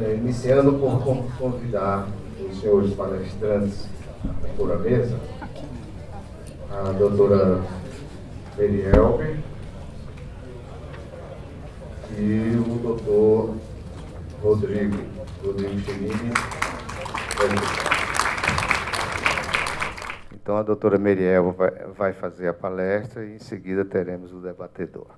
Iniciando por convidar os senhores palestrantes por a mesa, a doutora Merielber e o doutor Rodrigo Chenini. Então a doutora Merielber vai fazer a palestra e em seguida teremos o debatedor.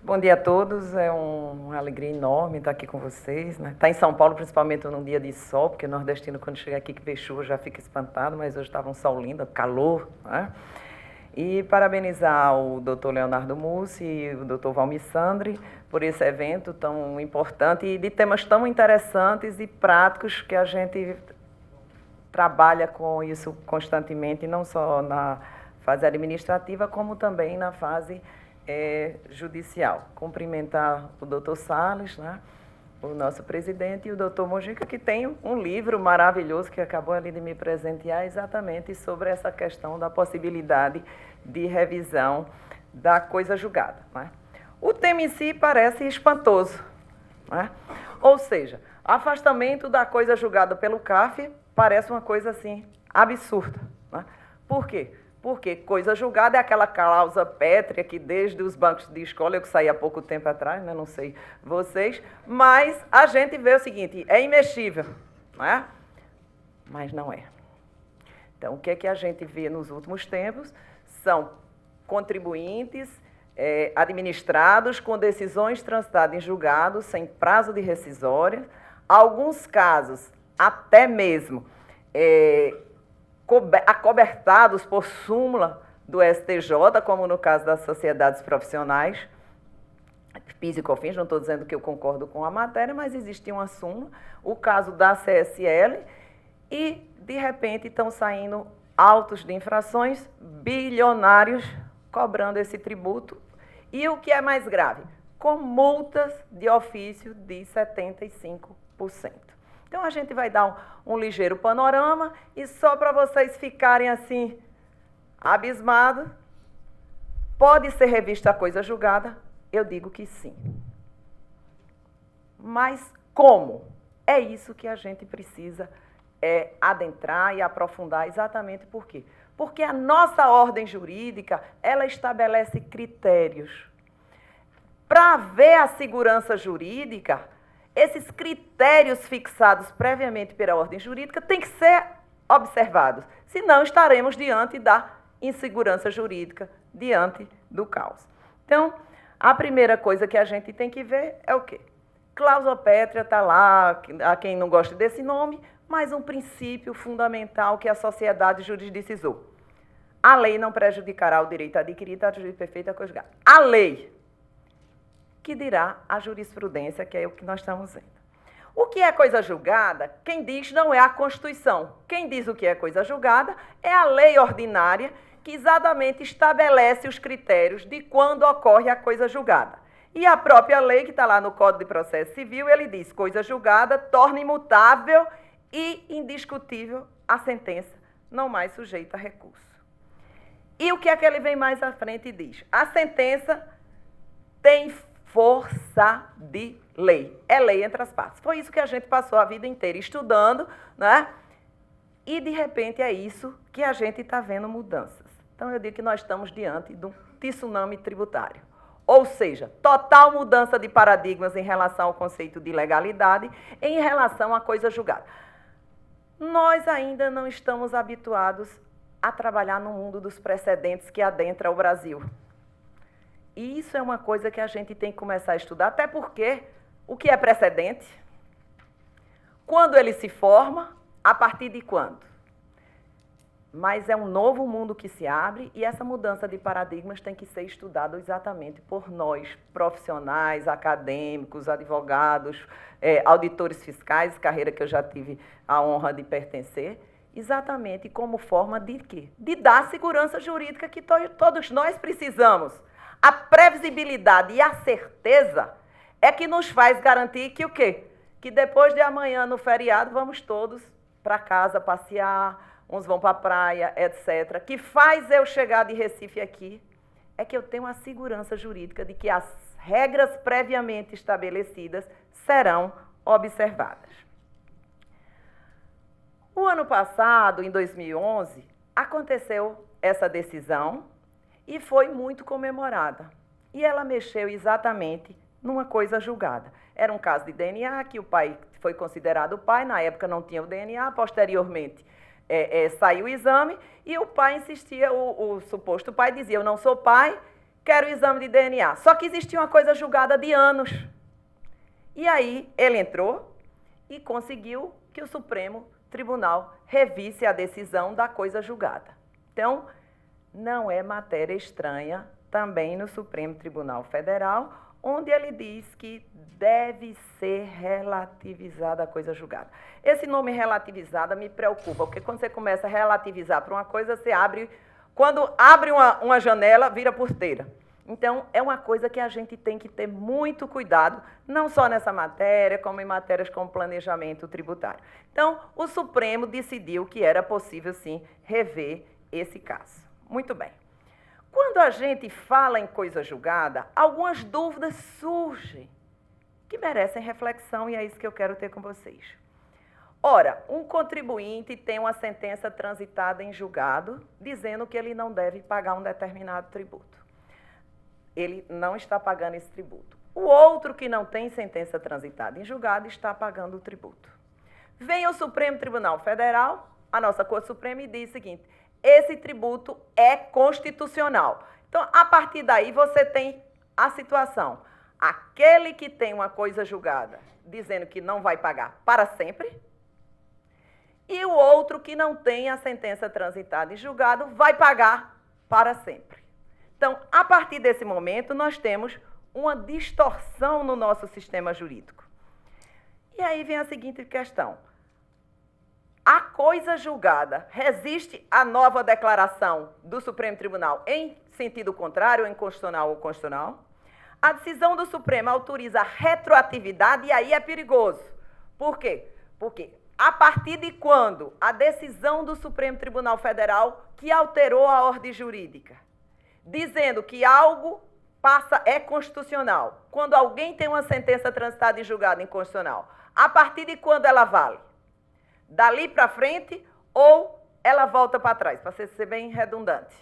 Bom dia a todos, é uma alegria enorme estar aqui com vocês, né? Estar em São Paulo, principalmente num dia de sol, porque nordestino, quando chega aqui que vê chuva, já fica espantado, mas hoje estava um sol lindo, calor, né? E parabenizar o doutor Leonardo Mussi e o doutor Valmir Sandri por esse evento tão importante e de temas tão interessantes e práticos que a gente trabalha com isso constantemente, não só na fase administrativa, como também na fase judicial. Cumprimentar o doutor Salles, né, o nosso presidente, e o doutor Mojica, que tem um livro maravilhoso que acabou ali de me presentear exatamente sobre essa questão da possibilidade de revisão da coisa julgada, né? O tema em si parece espantoso, né? Ou seja, afastamento da coisa julgada pelo CARF parece uma coisa assim absurda, né? Por quê? Porque coisa julgada é aquela cláusula pétrea que desde os bancos de escola, eu que saí há pouco tempo atrás, né, não sei vocês, mas a gente vê o seguinte, é imexível, não é? Mas não é. Então, o que é que a gente vê nos últimos tempos? São contribuintes administrados com decisões transitadas em julgado sem prazo de rescisória, alguns casos até mesmo acobertados por súmula do STJ, como no caso das sociedades profissionais, PIS e COFINS, não estou dizendo que eu concordo com a matéria, mas existia uma súmula, o caso da CSL, e, de repente, estão saindo autos de infrações bilionários cobrando esse tributo, e o que é mais grave, com multas de ofício de 75%. Então, a gente vai dar um ligeiro panorama e só para vocês ficarem assim, abismados, pode ser revista a coisa julgada? Eu digo que sim. Mas como? É isso que a gente precisa adentrar e aprofundar exatamente por quê? Porque a nossa ordem jurídica, ela estabelece critérios. Para haver a segurança jurídica, esses critérios fixados previamente pela ordem jurídica têm que ser observados, senão estaremos diante da insegurança jurídica, diante do caos. Então, a primeira coisa que a gente tem que ver é o quê? Cláusula pétrea está lá, a quem não gosta desse nome, mas um princípio fundamental que a sociedade jurisdicionou. A lei não prejudicará o direito adquirido, a justiça perfeita conjugada. A lei que dirá a jurisprudência, que é o que nós estamos vendo. O que é coisa julgada, quem diz não é a Constituição. Quem diz o que é coisa julgada é a lei ordinária, que exatamente estabelece os critérios de quando ocorre a coisa julgada. E a própria lei, que está lá no Código de Processo Civil, ele diz, coisa julgada torna imutável e indiscutível a sentença, não mais sujeita a recurso. E o que é que ele vem mais à frente e diz? A sentença tem força de lei. É lei entre as partes. Foi isso que a gente passou a vida inteira estudando, né? E, de repente, é isso que a gente está vendo mudanças. Então, eu digo que nós estamos diante de um tsunami tributário. Ou seja, total mudança de paradigmas em relação ao conceito de legalidade, em relação à coisa julgada. Nós ainda não estamos habituados a trabalhar no mundo dos precedentes que adentra o Brasil. E isso é uma coisa que a gente tem que começar a estudar, até porque o que é precedente? Quando ele se forma, a partir de quando? Mas é um novo mundo que se abre e essa mudança de paradigmas tem que ser estudada exatamente por nós, profissionais, acadêmicos, advogados, auditores fiscais, carreira que eu já tive a honra de pertencer, exatamente como forma de quê? De dar segurança jurídica que todos nós precisamos. A previsibilidade e a certeza é que nos faz garantir que o quê? Que depois de amanhã, no feriado, vamos todos para casa passear, uns vão para a praia, etc. Que faz eu chegar de Recife aqui é que eu tenho a segurança jurídica de que as regras previamente estabelecidas serão observadas. O ano passado, em 2011, aconteceu essa decisão e foi muito comemorada. E ela mexeu exatamente numa coisa julgada. Era um caso de DNA, que o pai foi considerado o pai, na época não tinha o DNA, posteriormente saiu o exame, e o pai insistia, o suposto pai dizia, eu não sou pai, quero o exame de DNA. Só que existia uma coisa julgada de anos. E aí ele entrou e conseguiu que o Supremo Tribunal revisse a decisão da coisa julgada. Então, não é matéria estranha também no Supremo Tribunal Federal, onde ele diz que deve ser relativizada a coisa julgada. Esse nome relativizada me preocupa, porque quando você começa a relativizar para uma coisa, você abre, quando abre uma janela, vira porteira. Então, é uma coisa que a gente tem que ter muito cuidado, não só nessa matéria, como em matérias como planejamento tributário. Então, o Supremo decidiu que era possível, sim, rever esse caso. Muito bem. Quando a gente fala em coisa julgada, algumas dúvidas surgem que merecem reflexão, e é isso que eu quero ter com vocês. Ora, um contribuinte tem uma sentença transitada em julgado dizendo que ele não deve pagar um determinado tributo. Ele não está pagando esse tributo. O outro que não tem sentença transitada em julgado está pagando o tributo. Vem o Supremo Tribunal Federal, a nossa Corte Suprema, e diz o seguinte, esse tributo é constitucional. Então, a partir daí, você tem a situação. Aquele que tem uma coisa julgada dizendo que não vai pagar para sempre, e o outro que não tem a sentença transitada em julgado vai pagar para sempre. Então, a partir desse momento, nós temos uma distorção no nosso sistema jurídico. E aí vem a seguinte questão. A coisa julgada resiste à nova declaração do Supremo Tribunal em sentido contrário, inconstitucional ou constitucional? A decisão do Supremo autoriza a retroatividade e aí é perigoso. Por quê? Porque a partir de quando a decisão do Supremo Tribunal Federal que alterou a ordem jurídica, dizendo que algo é constitucional, quando alguém tem uma sentença transitada em julgado inconstitucional, a partir de quando ela vale? Dali para frente ou ela volta para trás, para ser bem redundante.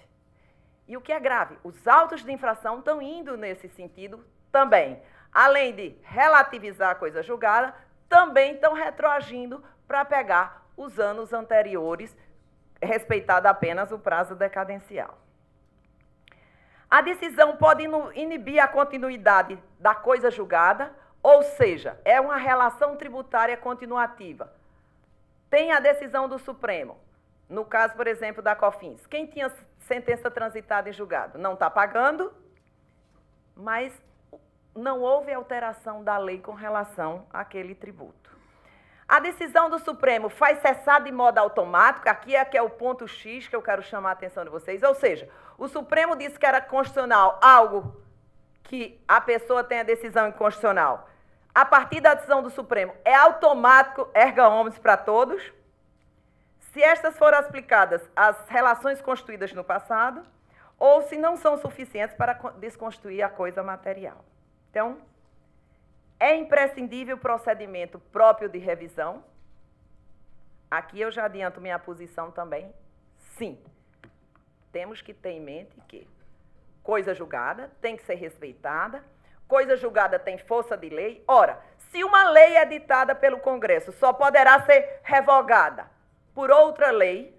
E o que é grave, os autos de infração estão indo nesse sentido também. Além de relativizar a coisa julgada, também estão retroagindo para pegar os anos anteriores, respeitado apenas o prazo decadencial. A decisão pode inibir a continuidade da coisa julgada, ou seja, é uma relação tributária continuativa. Tem a decisão do Supremo, no caso, por exemplo, da COFINS. Quem tinha sentença transitada em julgado não está pagando, mas não houve alteração da lei com relação àquele tributo. A decisão do Supremo faz cessar de modo automático, aqui é que é o ponto X que eu quero chamar a atenção de vocês, ou seja, o Supremo disse que era constitucional algo que a pessoa tem a decisão inconstitucional. A partir da decisão do Supremo, é automático, erga omnes para todos. Se estas foram aplicadas às relações constituídas no passado, ou se não são suficientes para desconstruir a coisa material. Então, é imprescindível o procedimento próprio de revisão. Aqui eu já adianto minha posição também. Sim, temos que ter em mente que coisa julgada tem que ser respeitada, coisa julgada tem força de lei. Ora, se uma lei é ditada pelo Congresso, só poderá ser revogada por outra lei,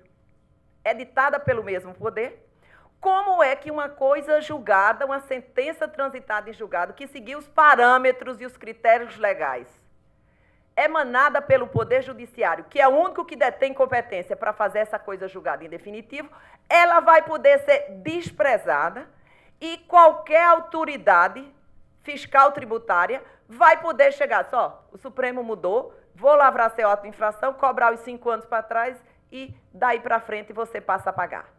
editada pelo mesmo poder, como é que uma coisa julgada, uma sentença transitada em julgado, que seguiu os parâmetros e os critérios legais, emanada pelo Poder Judiciário, que é o único que detém competência para fazer essa coisa julgada em definitivo, ela vai poder ser desprezada e qualquer autoridade fiscal tributária vai poder chegar, só, o Supremo mudou, vou lavrar seu auto de infração, cobrar os 5 anos para trás e daí para frente você passa a pagar.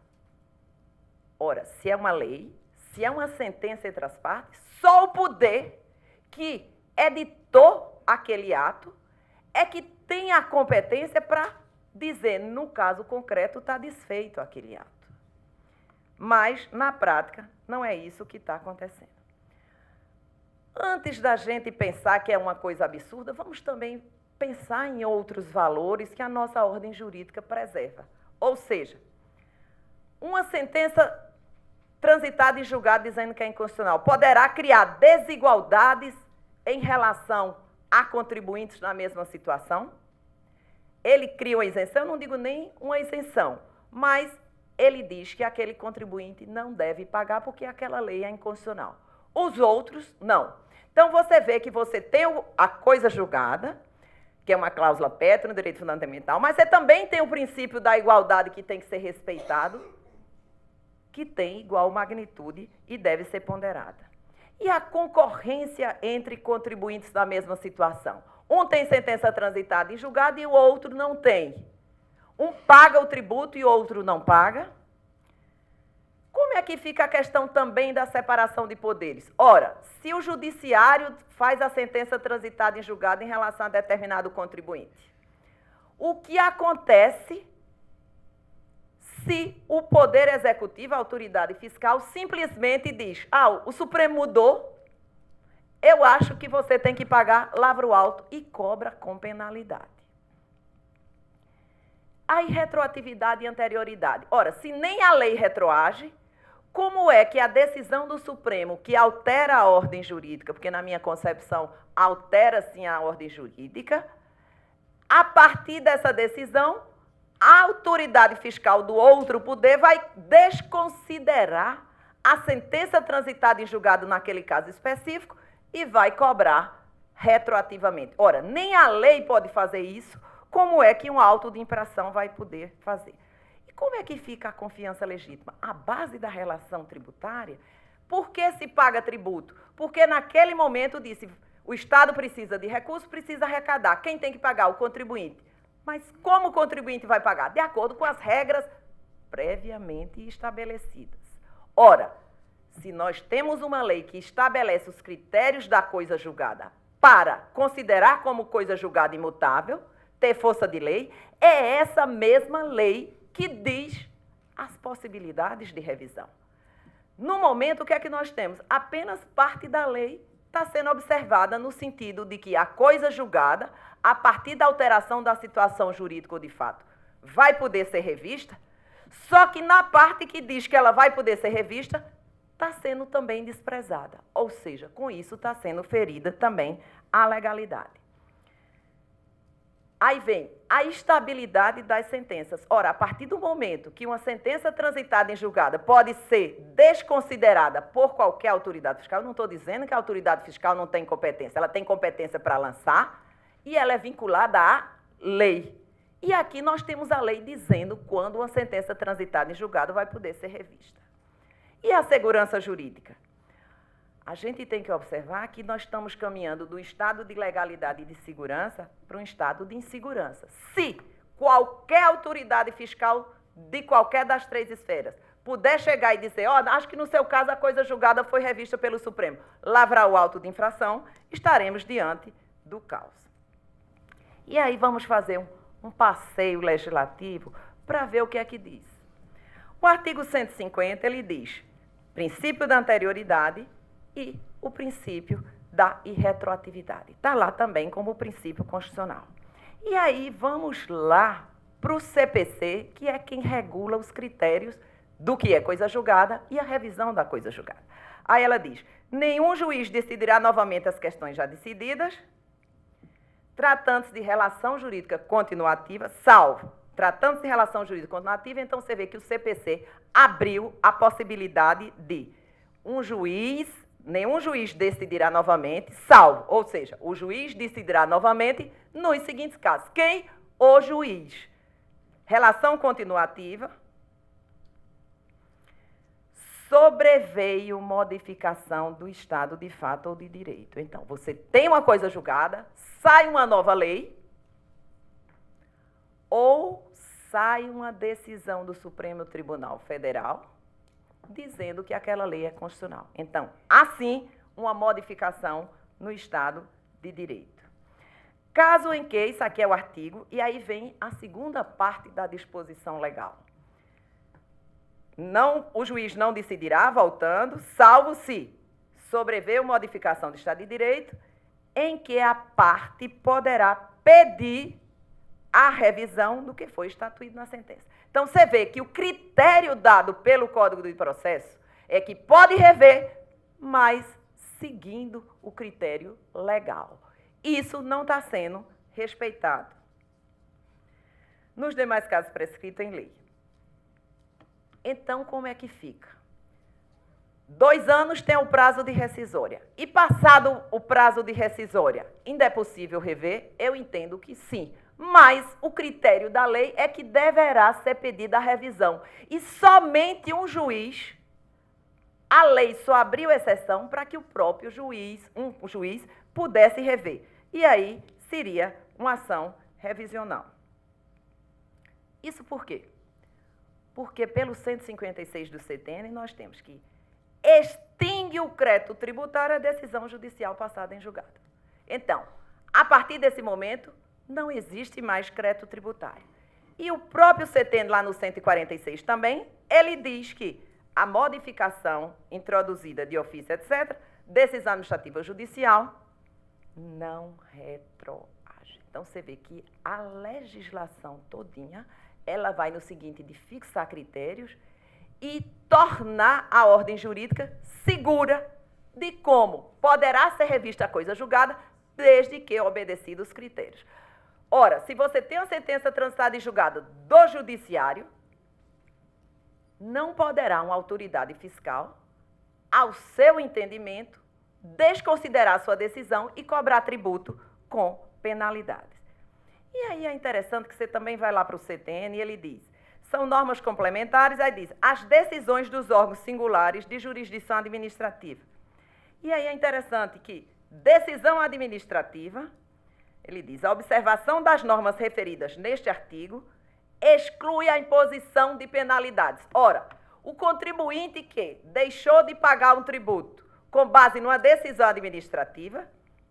Ora, se é uma lei, se é uma sentença entre as partes, só o poder que editou aquele ato é que tem a competência para dizer, no caso concreto, está desfeito aquele ato. Mas, na prática, não é isso que está acontecendo. Antes da gente pensar que é uma coisa absurda, vamos também pensar em outros valores que a nossa ordem jurídica preserva. Ou seja, uma sentença transitada em julgado dizendo que é inconstitucional poderá criar desigualdades em relação a contribuintes na mesma situação? Ele cria uma isenção, eu não digo nem uma isenção, mas ele diz que aquele contribuinte não deve pagar porque aquela lei é inconstitucional. Os outros, não. Então, você vê que você tem a coisa julgada, que é uma cláusula pétrea no direito fundamental, mas você também tem o princípio da igualdade que tem que ser respeitado, que tem igual magnitude e deve ser ponderada. E a concorrência entre contribuintes da mesma situação? Um tem sentença transitada em julgado e o outro não tem. Um paga o tributo e o outro não paga. Como é que fica a questão também da separação de poderes? Ora, se o judiciário faz a sentença transitada em julgado em relação a determinado contribuinte, o que acontece se o Poder Executivo, a autoridade fiscal, simplesmente diz: o Supremo mudou, eu acho que você tem que pagar lavro alto e cobra com penalidade. A irretroatividade e anterioridade. Ora, se nem a lei retroage, como é que a decisão do Supremo, que altera a ordem jurídica, porque na minha concepção altera sim a ordem jurídica, a partir dessa decisão, a autoridade fiscal do outro poder vai desconsiderar a sentença transitada em julgado naquele caso específico e vai cobrar retroativamente. Ora, nem a lei pode fazer isso, como é que um auto de infração vai poder fazer? E como é que fica a confiança legítima? A base da relação tributária, por que se paga tributo? Porque naquele momento disse, o Estado precisa de recursos, precisa arrecadar. Quem tem que pagar? O contribuinte. Mas como o contribuinte vai pagar? De acordo com as regras previamente estabelecidas. Ora, se nós temos uma lei que estabelece os critérios da coisa julgada para considerar como coisa julgada imutável, ter força de lei, é essa mesma lei que diz as possibilidades de revisão. No momento, o que é que nós temos? Apenas parte da lei está sendo observada no sentido de que a coisa julgada, a partir da alteração da situação jurídica ou de fato, vai poder ser revista, só que na parte que diz que ela vai poder ser revista, está sendo também desprezada. Ou seja, com isso está sendo ferida também a legalidade. Aí vem a estabilidade das sentenças. Ora, a partir do momento que uma sentença transitada em julgado pode ser desconsiderada por qualquer autoridade fiscal, eu não estou dizendo que a autoridade fiscal não tem competência, ela tem competência para lançar e ela é vinculada à lei. E aqui nós temos a lei dizendo quando uma sentença transitada em julgado vai poder ser revista. E a segurança jurídica? A gente tem que observar que nós estamos caminhando do estado de legalidade e de segurança para um estado de insegurança. Se qualquer autoridade fiscal de qualquer das três esferas puder chegar e dizer, acho que no seu caso a coisa julgada foi revista pelo Supremo, lavrar o auto de infração, estaremos diante do caos. E aí vamos fazer um passeio legislativo para ver o que é que diz. O artigo 150, ele diz, princípio da anterioridade e o princípio da irretroatividade. Está lá também como princípio constitucional. E aí vamos lá para o CPC, que é quem regula os critérios do que é coisa julgada e a revisão da coisa julgada. Aí ela diz, nenhum juiz decidirá novamente as questões já decididas, tratando-se de relação jurídica continuativa, salvo. Tratando-se de relação jurídica continuativa, então você vê que o CPC abriu a possibilidade de nenhum juiz decidirá novamente, salvo, ou seja, o juiz decidirá novamente nos seguintes casos. Quem? O juiz. Relação continuativa. Sobreveio modificação do estado de fato ou de direito. Então, você tem uma coisa julgada, sai uma nova lei, ou sai uma decisão do Supremo Tribunal Federal dizendo que aquela lei é constitucional. Então, assim, uma modificação no estado de direito. Caso em que, isso aqui é o artigo, e aí vem a segunda parte da disposição legal. O juiz não decidirá, voltando, salvo se sobreveio modificação do Estado de Direito, em que a parte poderá pedir a revisão do que foi estatuído na sentença. Então, você vê que o critério dado pelo Código de Processo é que pode rever, mas seguindo o critério legal. Isso não está sendo respeitado nos demais casos prescritos em lei. Então, como é que fica? 2 anos tem o prazo de rescisória. E passado o prazo de rescisória, ainda é possível rever? Eu entendo que sim. Mas o critério da lei é que deverá ser pedida a revisão. E somente um juiz, a lei só abriu exceção para que o próprio juiz, um juiz, pudesse rever. E aí seria uma ação revisional. Isso por quê? Porque pelo 156 do CTN nós temos que extingue o crédito tributário a decisão judicial passada em julgado. Então, a partir desse momento, não existe mais crédito tributário. E o próprio CTN, lá no 146 também, ele diz que a modificação introduzida de ofício, etc., decisão administrativa judicial, não retroage. Então, você vê que a legislação todinha, ela vai no seguinte, de fixar critérios e tornar a ordem jurídica segura de como poderá ser revista a coisa julgada, desde que obedecidos os critérios. Ora, se você tem uma sentença transitada e julgada do judiciário, não poderá uma autoridade fiscal, ao seu entendimento, desconsiderar sua decisão e cobrar tributo com penalidades. E aí é interessante que você também vai lá para o CTN e ele diz, são normas complementares, aí diz, as decisões dos órgãos singulares de jurisdição administrativa. E aí é interessante que decisão administrativa, ele diz, a observação das normas referidas neste artigo exclui a imposição de penalidades. Ora, o contribuinte que deixou de pagar um tributo com base numa decisão administrativa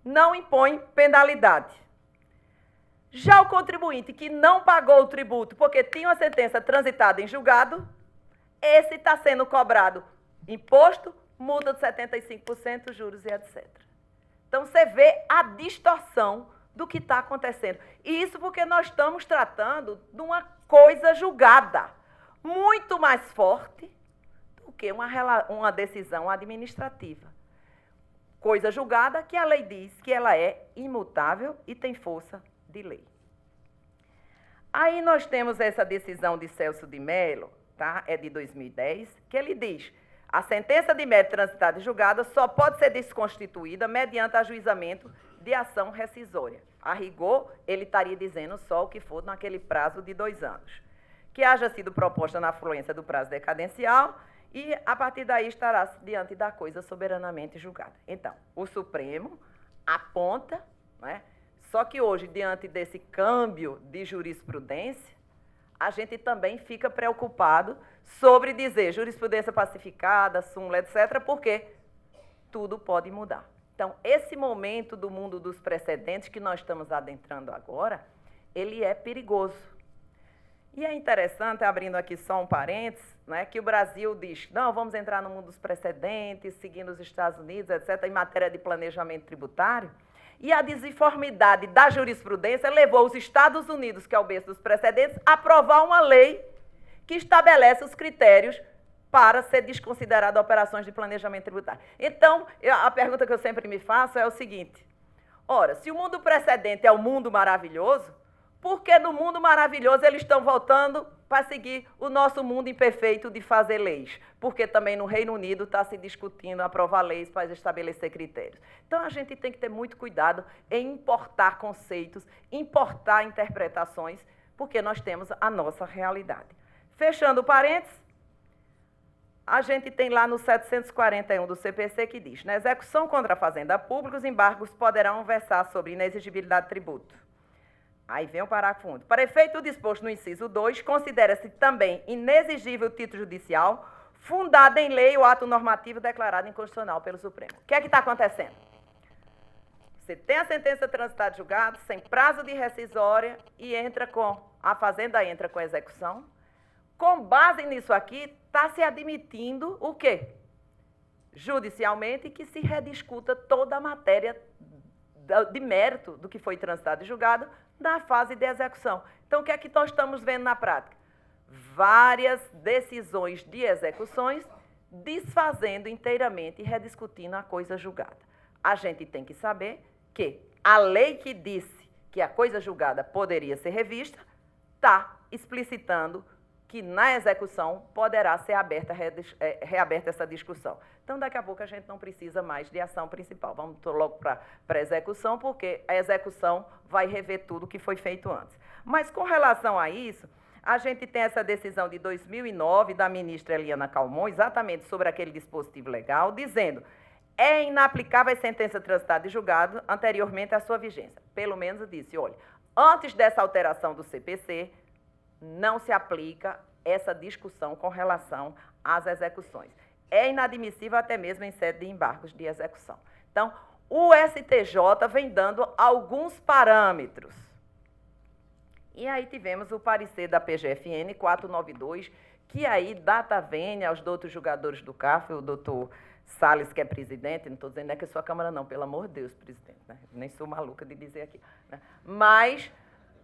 não impõe penalidade. Já o contribuinte que não pagou o tributo porque tinha uma sentença transitada em julgado, esse está sendo cobrado imposto, multa de 75%, juros e etc. Então, você vê a distorção do que está acontecendo. E isso porque nós estamos tratando de uma coisa julgada, muito mais forte do que uma decisão administrativa. Coisa julgada que a lei diz que ela é imutável e tem força de lei. Aí nós temos essa decisão de Celso de Mello, tá? É de 2010, que ele diz, a sentença de mérito transitada e julgada só pode ser desconstituída mediante ajuizamento de ação rescisória. A rigor, ele estaria dizendo só o que for naquele prazo de 2 anos. Que haja sido proposta na fluência do prazo decadencial e, a partir daí, estará diante da coisa soberanamente julgada. Então, o Supremo aponta, né? Só que hoje, diante desse câmbio de jurisprudência, a gente também fica preocupado sobre dizer jurisprudência pacificada, súmula, etc., porque tudo pode mudar. Então, esse momento do mundo dos precedentes que nós estamos adentrando agora, ele é perigoso. E é interessante, abrindo aqui só um parênteses, né, que o Brasil diz, não, vamos entrar no mundo dos precedentes, seguindo os Estados Unidos, etc., em matéria de planejamento tributário, e a desinformidade da jurisprudência levou os Estados Unidos, que é o berço dos precedentes, a aprovar uma lei que estabelece os critérios para ser desconsiderado operações de planejamento tributário. Então, a pergunta que eu sempre me faço é o seguinte, ora, se o mundo precedente é o mundo maravilhoso, por que no mundo maravilhoso eles estão voltando para seguir o nosso mundo imperfeito de fazer leis? Porque também no Reino Unido está se discutindo aprovar leis para estabelecer critérios. Então, a gente tem que ter muito cuidado em importar conceitos, importar interpretações, porque nós temos a nossa realidade. Fechando o parênteses, a gente tem lá no 741 do CPC que diz, na execução contra a fazenda pública, os embargos poderão versar sobre inexigibilidade de tributo. Aí vem o parágrafo único. Para efeito do disposto no inciso 2, considera-se também inexigível o título judicial fundado em lei ou ato normativo declarado inconstitucional pelo Supremo. O que é que está acontecendo? Você tem a sentença transitada e julgada, sem prazo de rescisória, e a fazenda entra com a execução. Com base nisso aqui, está se admitindo o quê? judicialmente e que se rediscuta toda a matéria de mérito do que foi transitado e julgado na fase de execução. Então, o que é que nós estamos vendo na prática? Várias decisões de execuções desfazendo inteiramente e rediscutindo a coisa julgada. A gente tem que saber que a lei que disse que a coisa julgada poderia ser revista está explicitando que na execução poderá ser reaberta essa discussão. Então, daqui a pouco, a gente não precisa mais de ação principal. Vamos logo para a execução, porque a execução vai rever tudo que foi feito antes. Mas, com relação a isso, a gente tem essa decisão de 2009 da ministra Eliana Calmon, exatamente sobre aquele dispositivo legal, dizendo: é inaplicável a sentença transitada e julgado anteriormente à sua vigência. Pelo menos disse, olha, antes dessa alteração do CPC, não se aplica essa discussão com relação às execuções. É inadmissível até mesmo em sede de embargos de execução. Então, o STJ vem dando alguns parâmetros. E aí tivemos o parecer da PGFN 492, que aí data vênia aos doutos julgadores do CAF, o doutor Salles, que é presidente, não estou dizendo que é sua Câmara não, pelo amor de Deus, presidente, né? Nem sou maluca de dizer aqui. Né? Mas,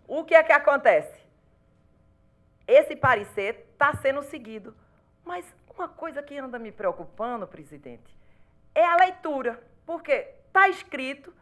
o que é que acontece? Esse parecer está sendo seguido. Mas uma coisa que anda me preocupando, presidente, é a leitura. Porque está escrito,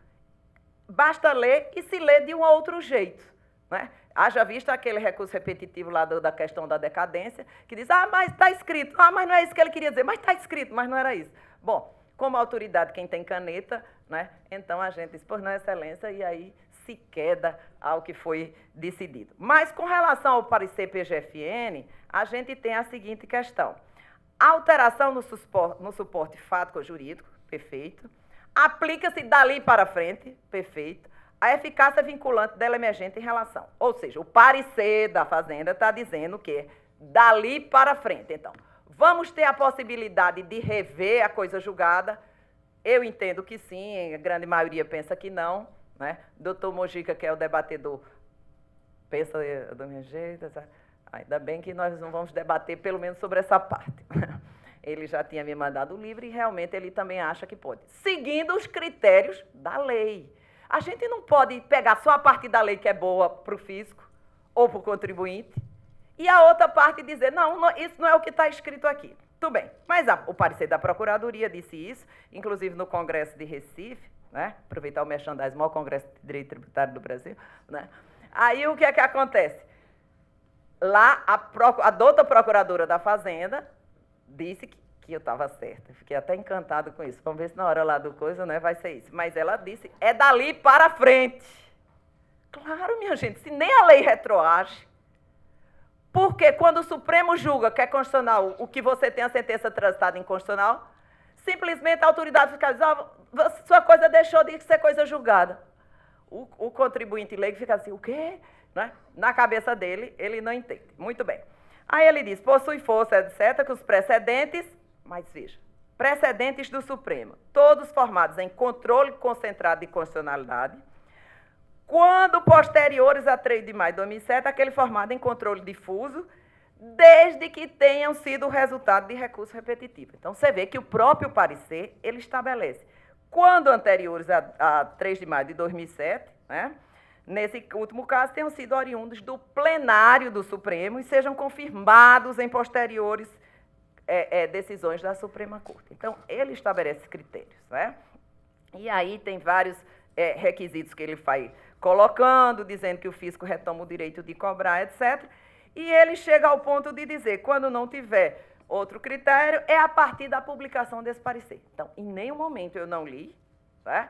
basta ler e se lê de um outro jeito. Né? Haja visto aquele recurso repetitivo lá da questão da decadência, que diz, mas está escrito. Mas não é isso que ele queria dizer. Mas está escrito, mas não era isso. Bom, como autoridade, quem tem caneta, né? Então a gente diz, pois não, excelência, e aí se queda ao que foi decidido. Mas, com relação ao parecer PGFN, a gente tem a seguinte questão. A alteração no suporte fático-jurídico, perfeito. Aplica-se dali para frente, perfeito. A eficácia vinculante dela emergente em relação. Ou seja, o parecer da Fazenda está dizendo que dali para frente. Então, vamos ter a possibilidade de rever a coisa julgada? Eu entendo que sim, a grande maioria pensa que não. Né? Doutor Mojica, que é o debatedor, pensa do meu jeito. Ainda bem que nós não vamos debater pelo menos sobre essa parte. Ele já tinha me mandado o livro e realmente ele também acha que pode. Seguindo os critérios da lei. A gente não pode pegar só a parte da lei que é boa para o fisco ou para o contribuinte e a outra parte dizer, não, isso não é o que está escrito aqui. Tudo bem, mas o parecer da Procuradoria disse isso, inclusive no Congresso de Recife, né? Aproveitar o merchandising, o maior Congresso de Direito Tributário do Brasil. Né? Aí o que é que acontece? Lá, a douta procuradora da Fazenda disse que eu estava certa. Fiquei até encantado com isso. Vamos ver se na hora lá do coisa, né, vai ser isso. Mas ela disse, é dali para frente. Claro, minha gente, se nem a lei retroage, porque quando o Supremo julga que é constitucional, o que você tem a sentença transitada inconstitucional, simplesmente a autoridade fiscalizava, sua coisa deixou de ser coisa julgada. O contribuinte leigo fica assim, o quê? Né? Na cabeça dele, ele não entende. Muito bem. Aí ele diz, possui força, etc., que os precedentes, mas veja, precedentes do Supremo, todos formados em controle concentrado de constitucionalidade, quando posteriores a 3 de maio de 2007, aquele formado em controle difuso, desde que tenham sido o resultado de recurso repetitivo. Então, você vê que o próprio parecer, ele estabelece, quando anteriores a 3 de maio de 2007, né, nesse último caso, tenham sido oriundos do plenário do Supremo e sejam confirmados em posteriores decisões da Suprema Corte. Então, ele estabelece critérios. Né? E aí tem vários requisitos que ele vai colocando, dizendo que o fisco retoma o direito de cobrar, etc., e ele chega ao ponto de dizer, quando não tiver outro critério, é a partir da publicação desse parecer. Então, em nenhum momento eu não li, né,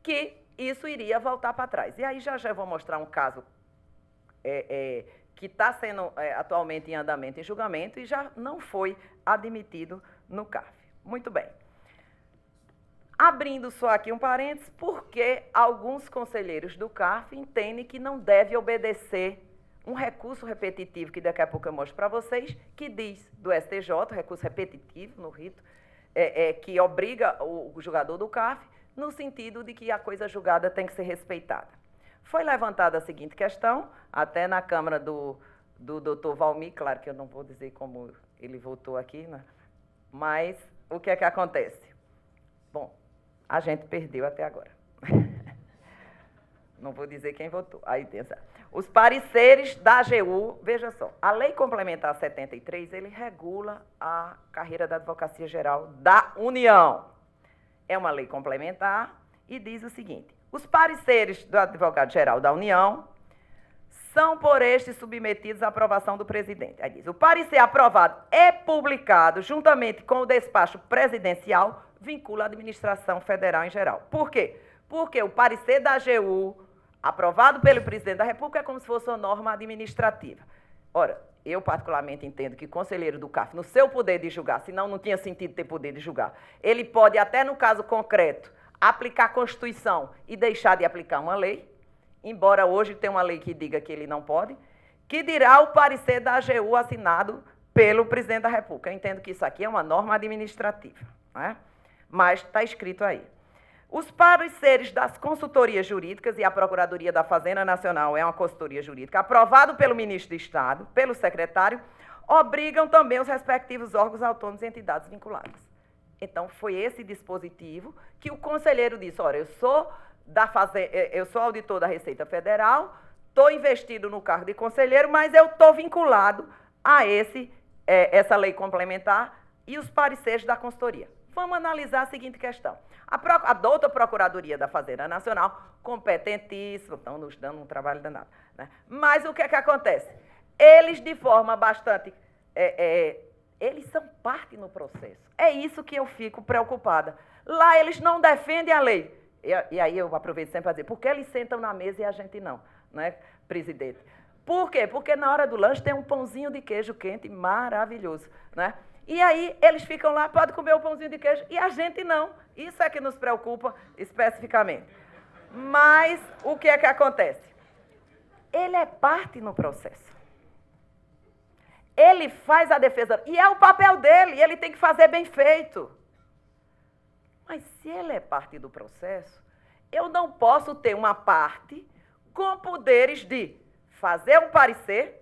que isso iria voltar para trás. E aí já eu vou mostrar um caso que está sendo atualmente em andamento em julgamento e já não foi admitido no CAF. Muito bem. Abrindo só aqui um parênteses, porque alguns conselheiros do CAF entendem que não deve obedecer um recurso repetitivo, que daqui a pouco eu mostro para vocês, que diz do STJ, recurso repetitivo no rito, que obriga o julgador do CAF, no sentido de que a coisa julgada tem que ser respeitada. Foi levantada a seguinte questão, até na Câmara do doutor Valmir, claro que eu não vou dizer como ele votou aqui, né? Mas o que é que acontece? Bom, a gente perdeu até agora. Não vou dizer quem votou. Aí tem os pareceres da AGU, veja só, a Lei Complementar 73, ele regula a carreira da Advocacia Geral da União. É uma lei complementar e diz o seguinte: os pareceres do Advogado-Geral da União são por este submetidos à aprovação do presidente. Aí diz: o parecer aprovado é publicado juntamente com o despacho presidencial, vincula a administração federal em geral. Por quê? Porque o parecer da AGU, aprovado pelo presidente da República, é como se fosse uma norma administrativa. Ora, eu particularmente entendo que o conselheiro do CARF, no seu poder de julgar, senão não tinha sentido ter poder de julgar, ele pode, até no caso concreto, aplicar a Constituição e deixar de aplicar uma lei, embora hoje tenha uma lei que diga que ele não pode, que dirá o parecer da AGU assinado pelo presidente da República. Eu entendo que isso aqui é uma norma administrativa, né? Mas está escrito aí. Os pareceres das consultorias jurídicas, e a Procuradoria da Fazenda Nacional é uma consultoria jurídica, aprovado pelo ministro de Estado, pelo secretário, obrigam também os respectivos órgãos autônomos e entidades vinculadas. Então, foi esse dispositivo que o conselheiro disse: olha, eu sou auditor da Receita Federal, estou investido no cargo de conselheiro, mas eu estou vinculado a essa lei complementar e os pareceres da consultoria. Vamos analisar a seguinte questão. A douta Procuradoria da Fazenda Nacional, competentíssima, estão nos dando um trabalho danado, né? Mas o que é que acontece? Eles, de forma bastante... eles são parte no processo. É isso que eu fico preocupada. Lá eles não defendem a lei. E aí eu aproveito sempre para dizer, por que eles sentam na mesa e a gente não, né, presidente? Por quê? Porque na hora do lanche tem um pãozinho de queijo quente maravilhoso, né? E aí eles ficam lá, podem comer o pãozinho de queijo, e a gente não. Isso é que nos preocupa especificamente. Mas o que é que acontece? Ele é parte no processo. Ele faz a defesa, e é o papel dele, e ele tem que fazer bem feito. Mas se ele é parte do processo, eu não posso ter uma parte com poderes de fazer um parecer,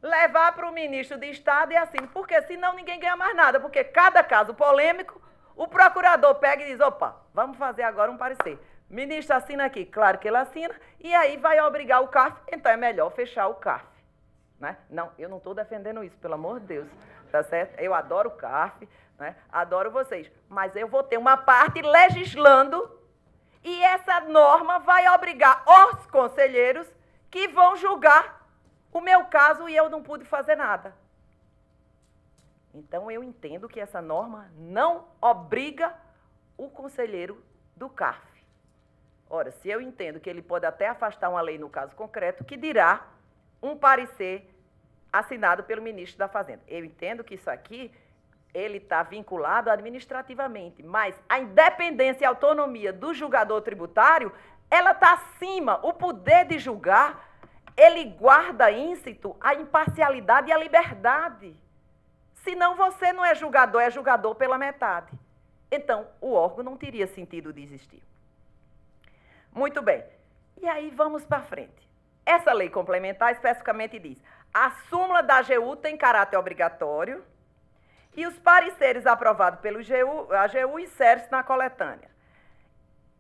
levar para o ministro de Estado e assim, porque senão ninguém ganha mais nada, porque cada caso polêmico, o procurador pega e diz: opa, vamos fazer agora um parecer. Ministro assina aqui, claro que ele assina, e aí vai obrigar o CARF, então é melhor fechar o CARF. Né? Não, eu não estou defendendo isso, pelo amor de Deus, tá certo? Eu adoro o CARF, né? Adoro vocês, mas eu vou ter uma parte legislando e essa norma vai obrigar os conselheiros que vão julgar o meu caso e eu não pude fazer nada. Então, eu entendo que essa norma não obriga o conselheiro do CARF. Ora, se eu entendo que ele pode até afastar uma lei no caso concreto, que dirá um parecer assinado pelo ministro da Fazenda. Eu entendo que isso aqui, ele está vinculado administrativamente, mas a independência e autonomia do julgador tributário, ela está acima. O poder de julgar, ele guarda íncito a imparcialidade e a liberdade. Senão você não é julgador pela metade. Então, o órgão não teria sentido de existir. Muito bem. E aí vamos para frente. Essa lei complementar especificamente diz: a súmula da AGU tem caráter obrigatório e os pareceres aprovados pelo AGU inserem-se na coletânea.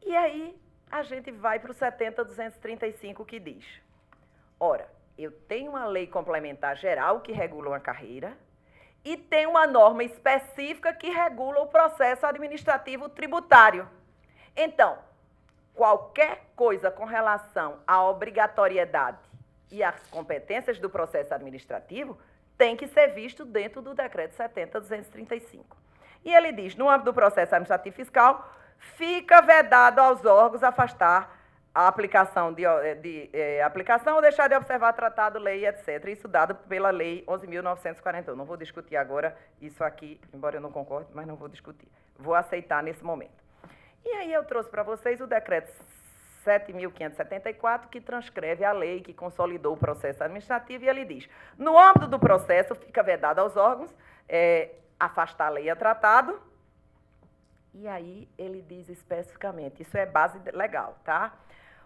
E aí a gente vai para o 70.235 que diz: ora, eu tenho uma lei complementar geral que regula uma carreira e tem uma norma específica que regula o processo administrativo tributário. Então, qualquer coisa com relação à obrigatoriedade e às competências do processo administrativo tem que ser visto dentro do decreto 70.235. E ele diz: no âmbito do processo administrativo fiscal, fica vedado aos órgãos afastar a aplicação aplicação ou deixar de observar tratado, lei, etc. Isso dado pela Lei 11.941. Não vou discutir agora isso aqui, embora eu não concorde, mas não vou discutir. Vou aceitar nesse momento. E aí eu trouxe para vocês o decreto 7.574, que transcreve a lei, que consolidou o processo administrativo, e ele diz: no âmbito do processo, fica vedado aos órgãos afastar a lei a tratado, e aí ele diz especificamente, isso é base legal, tá?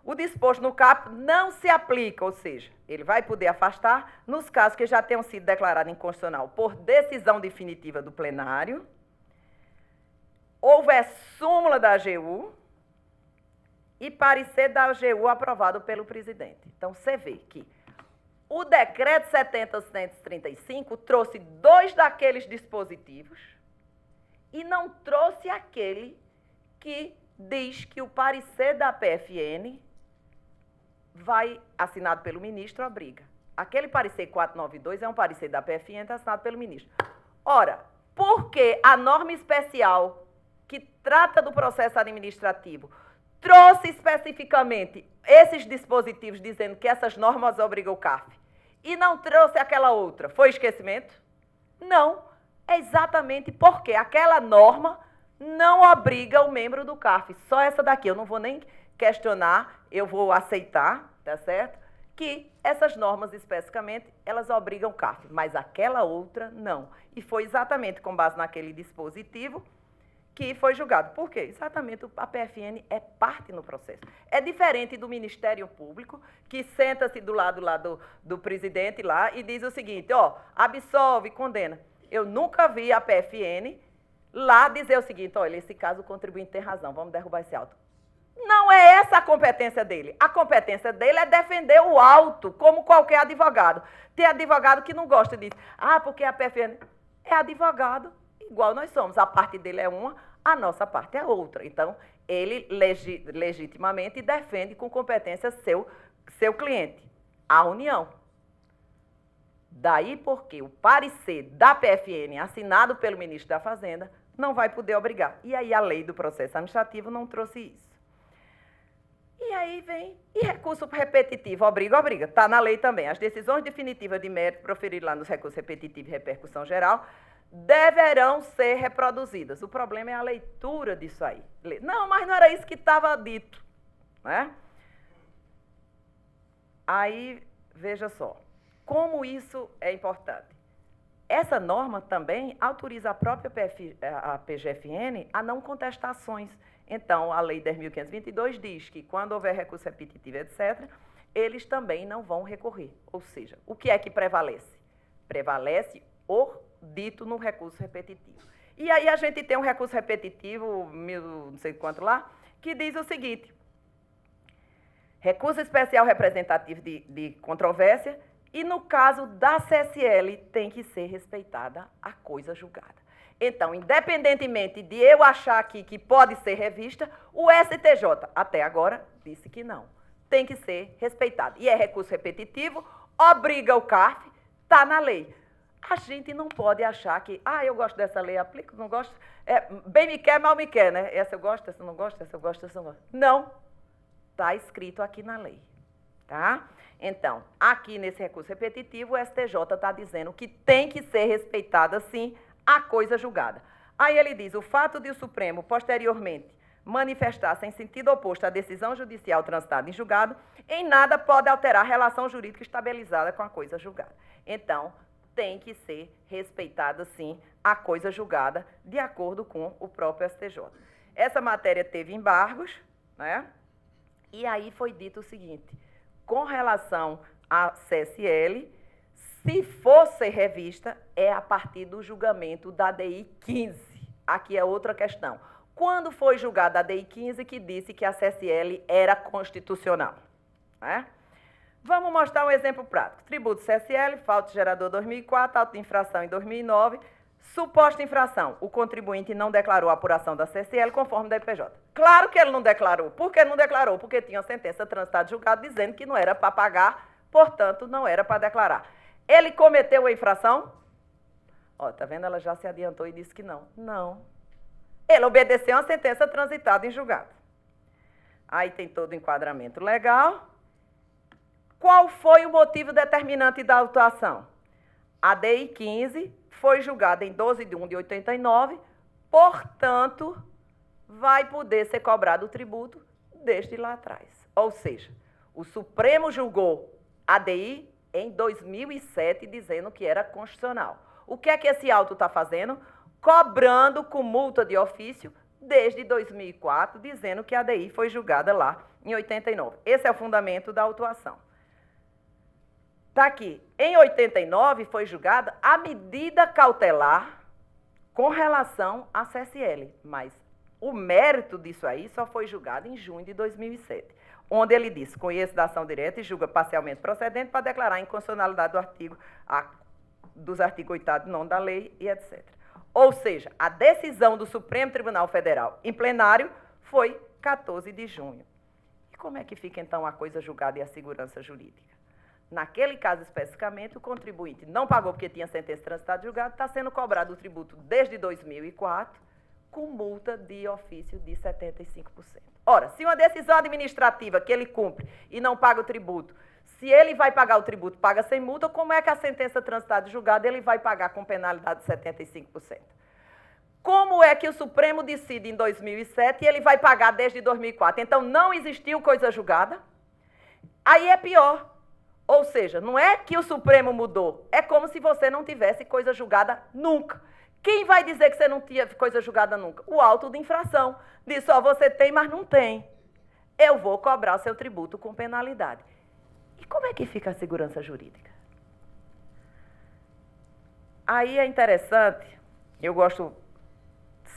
O disposto no caput não se aplica, ou seja, ele vai poder afastar nos casos que já tenham sido declarados inconstitucional por decisão definitiva do plenário houver súmula da AGU e parecer da AGU aprovado pelo presidente. Então, você vê que o decreto 70.135 trouxe 2 daqueles dispositivos e não trouxe aquele que diz que o parecer da PFN vai, assinado pelo ministro, obriga. Aquele parecer 492 é um parecer da PFN assinado pelo ministro. Ora, por que a norma especial que trata do processo administrativo trouxe especificamente esses dispositivos dizendo que essas normas obrigam o CARF e não trouxe aquela outra? Foi esquecimento? Não. É exatamente porque aquela norma não obriga o membro do CARF. Só essa daqui, eu não vou nem questionar, eu vou aceitar, tá certo? Que essas normas, especificamente, elas obrigam o CARF, mas aquela outra, não. E foi exatamente com base naquele dispositivo que foi julgado. Por quê? Exatamente, a PFN é parte no processo. É diferente do Ministério Público, que senta-se do lado lá do presidente lá e diz o seguinte, ó, absolve, condena. Eu nunca vi a PFN lá dizer o seguinte, olha, esse caso o contribuinte tem razão, vamos derrubar esse auto. Não é essa a competência dele. A competência dele é defender o auto, como qualquer advogado. Tem advogado que não gosta disso. Ah, porque a PFN é advogado, igual nós somos. A parte dele é uma, a nossa parte é outra. Então, ele legitimamente defende com competência seu cliente, a União. Daí porque o parecer da PFN, assinado pelo ministro da Fazenda, não vai poder obrigar. E aí a lei do processo administrativo não trouxe isso. E aí vem, e recurso repetitivo, obriga. Está na lei também. As decisões definitivas de mérito proferidas lá nos recursos repetitivos e repercussão geral deverão ser reproduzidas. O problema é a leitura disso aí. Não, mas não era isso que estava dito, né? Aí, veja só, como isso é importante. Essa norma também autoriza a própria a PGFN a não contestar ações. Então, a Lei 10.522 diz que, quando houver recurso repetitivo, etc., eles também não vão recorrer. Ou seja, o que é que prevalece? Prevalece o dito no recurso repetitivo. E aí a gente tem um recurso repetitivo, não sei quanto lá, que diz o seguinte, recurso especial representativo de controvérsia, e no caso da CSL tem que ser respeitada a coisa julgada. Então, independentemente de eu achar aqui que pode ser revista, o STJ, até agora, disse que não. Tem que ser respeitado. E é recurso repetitivo, obriga o CARF, está na lei. A gente não pode achar que, eu gosto dessa lei, aplico, não gosto, bem me quer, mal me quer, né? Essa eu gosto, essa eu não gosto, essa eu gosto, essa eu não gosto. Não, está escrito aqui na lei, tá? Então, aqui nesse recurso repetitivo, o STJ está dizendo que tem que ser respeitada, sim, a coisa julgada. Aí ele diz, o fato de o Supremo, posteriormente, manifestar-se em sentido oposto à decisão judicial transitada em julgado, em nada pode alterar a relação jurídica estabilizada com a coisa julgada. Então, tem que ser respeitada, sim, a coisa julgada, de acordo com o próprio STJ. Essa matéria teve embargos, né? E aí foi dito o seguinte, com relação à CSL, se for ser revista, é a partir do julgamento da DI 15. Aqui é outra questão. Quando foi julgada a DI 15 que disse que a CSL era constitucional? Né? Vamos mostrar um exemplo prático. Tributo CSL, falta gerador 2004, auto de infração em 2009, suposta infração. O contribuinte não declarou a apuração da CSL conforme da IPJ. Claro que ele não declarou. Por que não declarou? Porque tinha uma sentença transitada julgada dizendo que não era para pagar, portanto, não era para declarar. Ele cometeu a infração? Ó, tá vendo? Ela já se adiantou e disse que não. Não. Ele obedeceu a uma sentença transitada em julgado. Aí tem todo o enquadramento legal. Qual foi o motivo determinante da autuação? A DI 15 foi julgada em 12 de 1 de 89, portanto, vai poder ser cobrado o tributo desde lá atrás. Ou seja, o Supremo julgou a DI em 2007, dizendo que era constitucional. O que é que esse auto está fazendo? Cobrando com multa de ofício desde 2004, dizendo que a DI foi julgada lá em 89. Esse é o fundamento da autuação. Está aqui. Em 89 foi julgada a medida cautelar com relação à CSL, mas O mérito disso aí só foi julgado em junho de 2007, onde ele disse, conhece da ação direta e julga parcialmente procedente para declarar a inconstitucionalidade dos artigos 8º e 9º da lei e etc. Ou seja, a decisão do Supremo Tribunal Federal em plenário foi 14 de junho. E como é que fica, então, a coisa julgada e a segurança jurídica? Naquele caso, especificamente, o contribuinte não pagou porque tinha sentença transitada julgada, está sendo cobrado o tributo desde 2004, com multa de ofício de 75%. Ora, se uma decisão administrativa que ele cumpre e não paga o tributo, se ele vai pagar o tributo, paga sem multa, como é que a sentença transitada julgada ele vai pagar com penalidade de 75%? Como é que o Supremo decide em 2007 e ele vai pagar desde 2004? Então, não existiu coisa julgada? Aí é pior. Ou seja, não é que o Supremo mudou, é como se você não tivesse coisa julgada nunca. Quem vai dizer que você não tinha coisa julgada nunca? O auto de infração. Diz, ó, você tem, mas não tem. Eu vou cobrar o seu tributo com penalidade. E como é que fica a segurança jurídica? Aí é interessante, eu gosto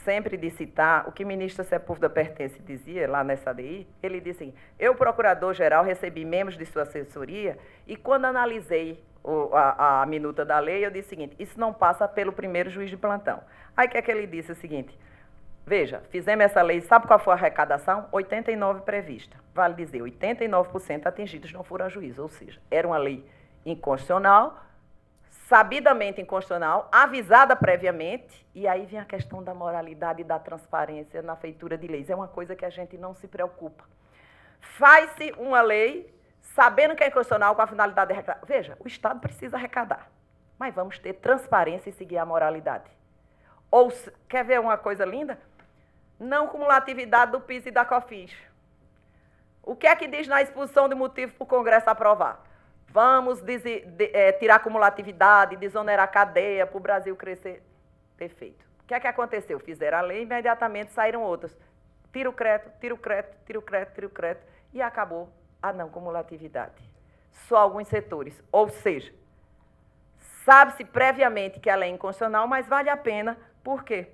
sempre de citar o que o ministro Sepúlveda Pertence dizia lá nessa ADI. Ele disse assim, eu, procurador-geral, recebi membros de sua assessoria e quando analisei a minuta da lei, eu disse o seguinte, isso não passa pelo primeiro juiz de plantão. Aí o que é que ele disse? O seguinte, veja, fizemos essa lei, sabe qual foi a arrecadação? 89 prevista. Vale dizer, 89% atingidos não foram a juízo, ou seja, era uma lei inconstitucional, sabidamente inconstitucional, avisada previamente, e aí vem a questão da moralidade e da transparência na feitura de leis. É uma coisa que a gente não se preocupa. Faz-se uma lei sabendo que é inconstitucional com a finalidade de arrecadar. Veja, o Estado precisa arrecadar, mas vamos ter transparência e seguir a moralidade. Ou, quer ver uma coisa linda? Não cumulatividade do PIS e da COFINS. O que é que diz na exposição de motivo para o Congresso aprovar? Vamos tirar cumulatividade, desonerar a cadeia para o Brasil crescer. Perfeito. O que é que aconteceu? Fizeram a lei, imediatamente saíram outras. Tira o crédito, tira o crédito, tira o crédito, tira o crédito, e acabou a não cumulatividade. Só alguns setores. Ou seja, sabe-se previamente que ela é inconstitucional, mas vale a pena. Por quê?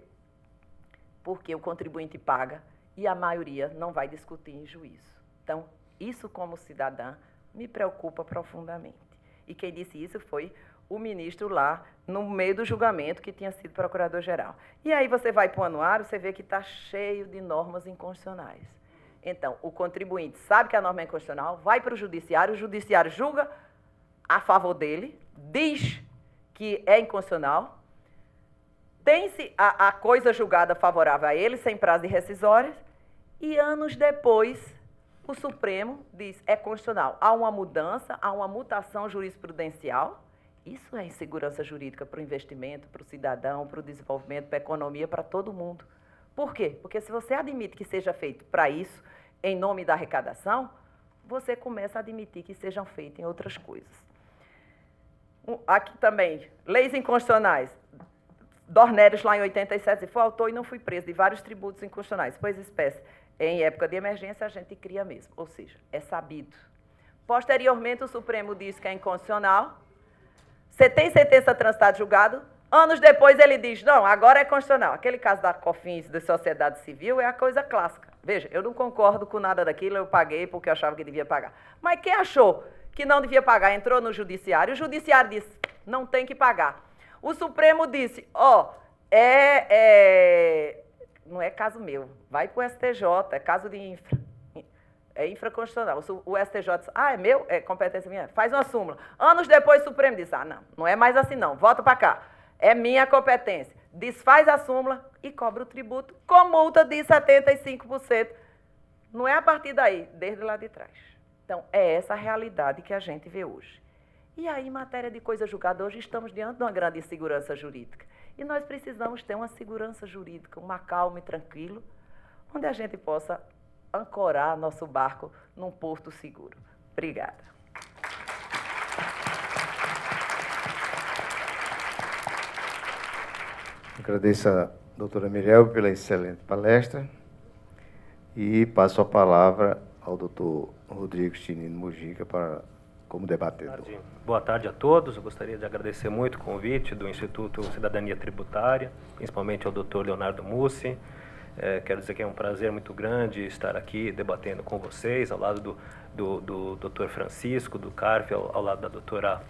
Porque o contribuinte paga e a maioria não vai discutir em juízo. Então, isso como cidadã me preocupa profundamente. E quem disse isso foi o ministro lá, no meio do julgamento, que tinha sido procurador-geral. E aí você vai para o anuário, você vê que está cheio de normas inconstitucionais. Então, o contribuinte sabe que a norma é inconstitucional, vai para o judiciário julga a favor dele, diz que é inconstitucional, tem-se a coisa julgada favorável a ele, sem prazo de rescisórias, e anos depois o Supremo diz é constitucional. Há uma mudança, há uma mutação jurisprudencial. Isso é insegurança jurídica para o investimento, para o cidadão, para o desenvolvimento, para a economia, para todo mundo. Por quê? Porque se você admite que seja feito para isso, em nome da arrecadação, você começa a admitir que sejam feitas em outras coisas. Aqui também, leis inconstitucionais. Dornelles, lá em 87, foi autor e não fui preso de vários tributos inconstitucionais, pois espécie. Em época de emergência, a gente cria mesmo, ou seja, é sabido. Posteriormente, o Supremo diz que é inconstitucional. Você tem sentença transitada julgado, anos depois ele diz, não, agora é constitucional. Aquele caso da COFINS, da sociedade civil, é a coisa clássica. Veja, eu não concordo com nada daquilo, eu paguei porque eu achava que devia pagar. Mas quem achou que não devia pagar, entrou no judiciário, o judiciário disse, não tem que pagar. O Supremo disse, não é caso meu, vai para o STJ, é caso de infra. É infraconstitucional. O STJ diz, é meu? É competência minha? Faz uma súmula. Anos depois o Supremo diz, não é mais assim não, volta para cá. É minha competência. Desfaz a súmula e cobra o tributo com multa de 75%. Não é a partir daí, desde lá de trás. Então, é essa a realidade que a gente vê hoje. E aí, em matéria de coisa julgada, hoje estamos diante de uma grande insegurança jurídica. E nós precisamos ter uma segurança jurídica, uma calma e tranquilo, onde a gente possa ancorar nosso barco num porto seguro. Obrigada. Agradeço a doutora Mirel pela excelente palestra e passo a palavra ao doutor Rodrigo Chinino Mujica como debatedor. Boa tarde a todos. Eu gostaria de agradecer muito o convite do Instituto Cidadania Tributária, principalmente ao doutor Leonardo Mussi, Quero dizer que é um prazer muito grande estar aqui debatendo com vocês, ao lado do Dr. Francisco, do CARF, ao lado da doutora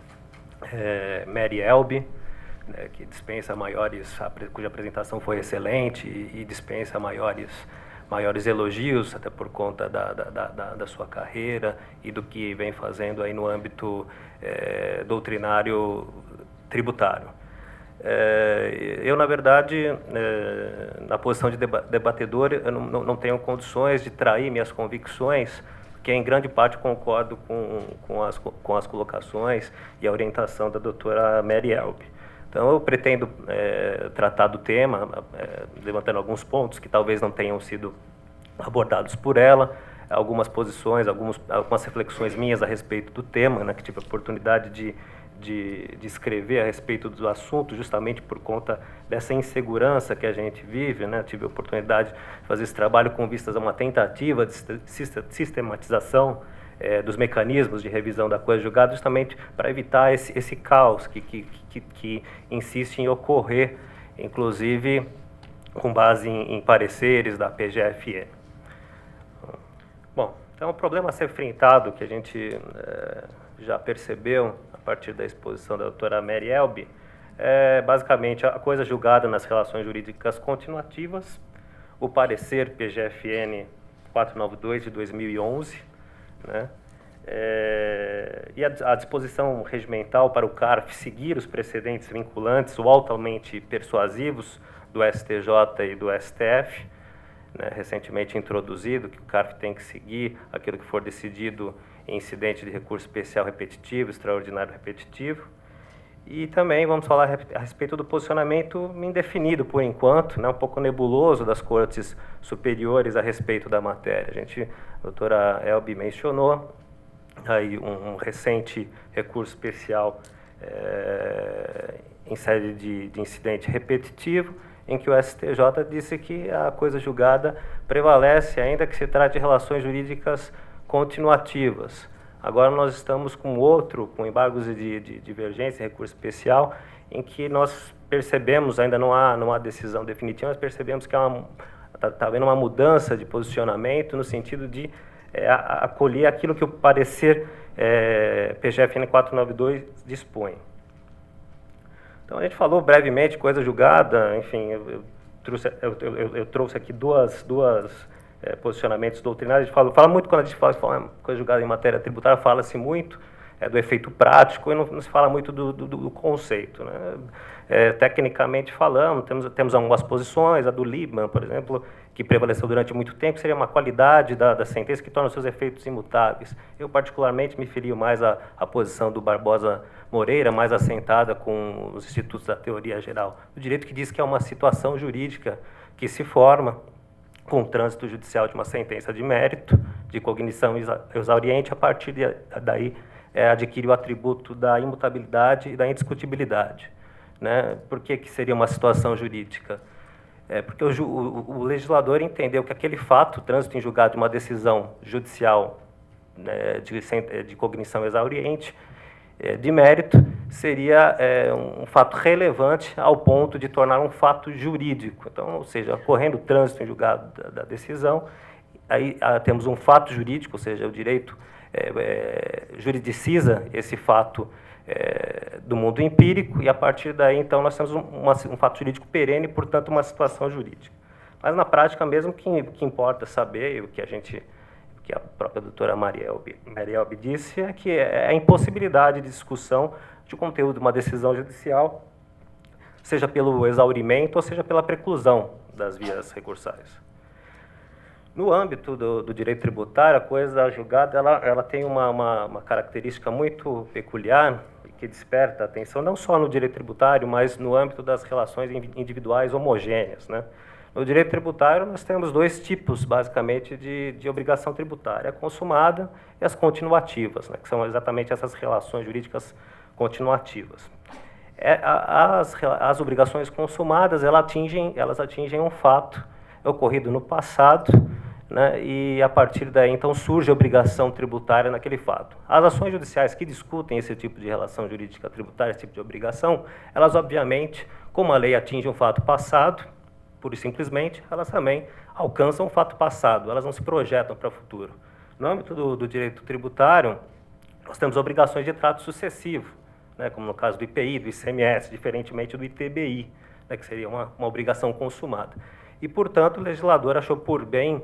Mary Elby, né, que dispensa cuja apresentação foi excelente e dispensa maiores elogios, até por conta da sua carreira e do que vem fazendo aí no âmbito doutrinário tributário. Eu, na verdade, na posição de debatedor, eu não tenho condições de trair minhas convicções, porque em grande parte concordo com as colocações e a orientação da doutora Mary Elby. Então, eu pretendo tratar do tema, levantando alguns pontos que talvez não tenham sido abordados por ela, algumas posições, algumas reflexões minhas a respeito do tema, né, que tive a oportunidade de escrever a respeito do assunto, justamente por conta dessa insegurança que a gente vive, né? Tive a oportunidade de fazer esse trabalho com vistas a uma tentativa de sistematização dos mecanismos de revisão da coisa julgada, justamente para evitar esse caos que insiste em ocorrer, inclusive com base em pareceres da PGFN. Bom, então o problema a ser enfrentado, que a gente já percebeu a partir da exposição da doutora Mary Elby, basicamente a coisa julgada nas relações jurídicas continuativas, o parecer PGFN 492 de 2011, né, e a disposição regimental para o CARF seguir os precedentes vinculantes ou altamente persuasivos do STJ e do STF, né, recentemente introduzido, que o CARF tem que seguir aquilo que for decidido em incidente de recurso especial repetitivo, extraordinário repetitivo. E também vamos falar a respeito do posicionamento indefinido, por enquanto, né, um pouco nebuloso das cortes superiores a respeito da matéria. A doutora Elby mencionou aí um recente recurso especial em sede de incidente repetitivo, em que o STJ disse que a coisa julgada prevalece, ainda que se trate de relações jurídicas continuativas. Agora nós estamos com embargos de divergência, recurso especial, em que nós percebemos, ainda não há decisão definitiva, mas percebemos que está havendo uma mudança de posicionamento no sentido de acolher aquilo que o parecer PGFN 492 dispõe. Então a gente falou brevemente coisa julgada, enfim, eu trouxe aqui dois posicionamentos doutrinários. A gente fala muito, quando a gente fala coisa julgada em matéria tributária, fala-se muito do efeito prático e não se fala muito do conceito, né? Tecnicamente falando, temos algumas posições, a do Liebman, por exemplo, que prevaleceu durante muito tempo, seria uma qualidade da sentença que torna os seus efeitos imutáveis. Eu, particularmente, me filio mais à posição do Barbosa Moreira, mais assentada com os institutos da teoria geral do direito, que diz que é uma situação jurídica que se forma com o trânsito judicial de uma sentença de mérito, de cognição exauriente, a partir daí adquire o atributo da imutabilidade e da indiscutibilidade. Né? Por que seria uma situação jurídica? Porque o legislador entendeu que aquele fato, o trânsito em julgado de uma decisão judicial, né, de cognição exauriente, de mérito, seria um fato relevante ao ponto de tornar um fato jurídico. Então, ou seja, ocorrendo o trânsito em julgado da decisão, aí temos um fato jurídico, ou seja, o direito juridiciza esse fato do mundo empírico, e a partir daí, então, nós temos um fato jurídico perene, portanto, uma situação jurídica. Mas, na prática mesmo, o que importa saber, o que a própria doutora Mary Elby disse, é que é a impossibilidade de discussão de conteúdo de uma decisão judicial, seja pelo exaurimento ou seja pela preclusão das vias recursais. No âmbito do direito tributário, a coisa julgada ela tem uma característica muito peculiar, que desperta a atenção, não só no direito tributário, mas no âmbito das relações individuais homogêneas, né? No direito tributário, nós temos dois tipos, basicamente, de obrigação tributária, a consumada e as continuativas, né, que são exatamente essas relações jurídicas continuativas. As obrigações consumadas, elas atingem um fato ocorrido no passado, né, e, a partir daí, então, surge a obrigação tributária naquele fato. As ações judiciais que discutem esse tipo de relação jurídica tributária, esse tipo de obrigação, elas, obviamente, como a lei atinge um fato passado, pura e simplesmente, elas também alcançam o fato passado, elas não se projetam para o futuro. No âmbito do direito tributário, nós temos obrigações de trato sucessivo, né, como no caso do IPI, do ICMS, diferentemente do ITBI, né, que seria uma obrigação consumada. E, portanto, o legislador achou por bem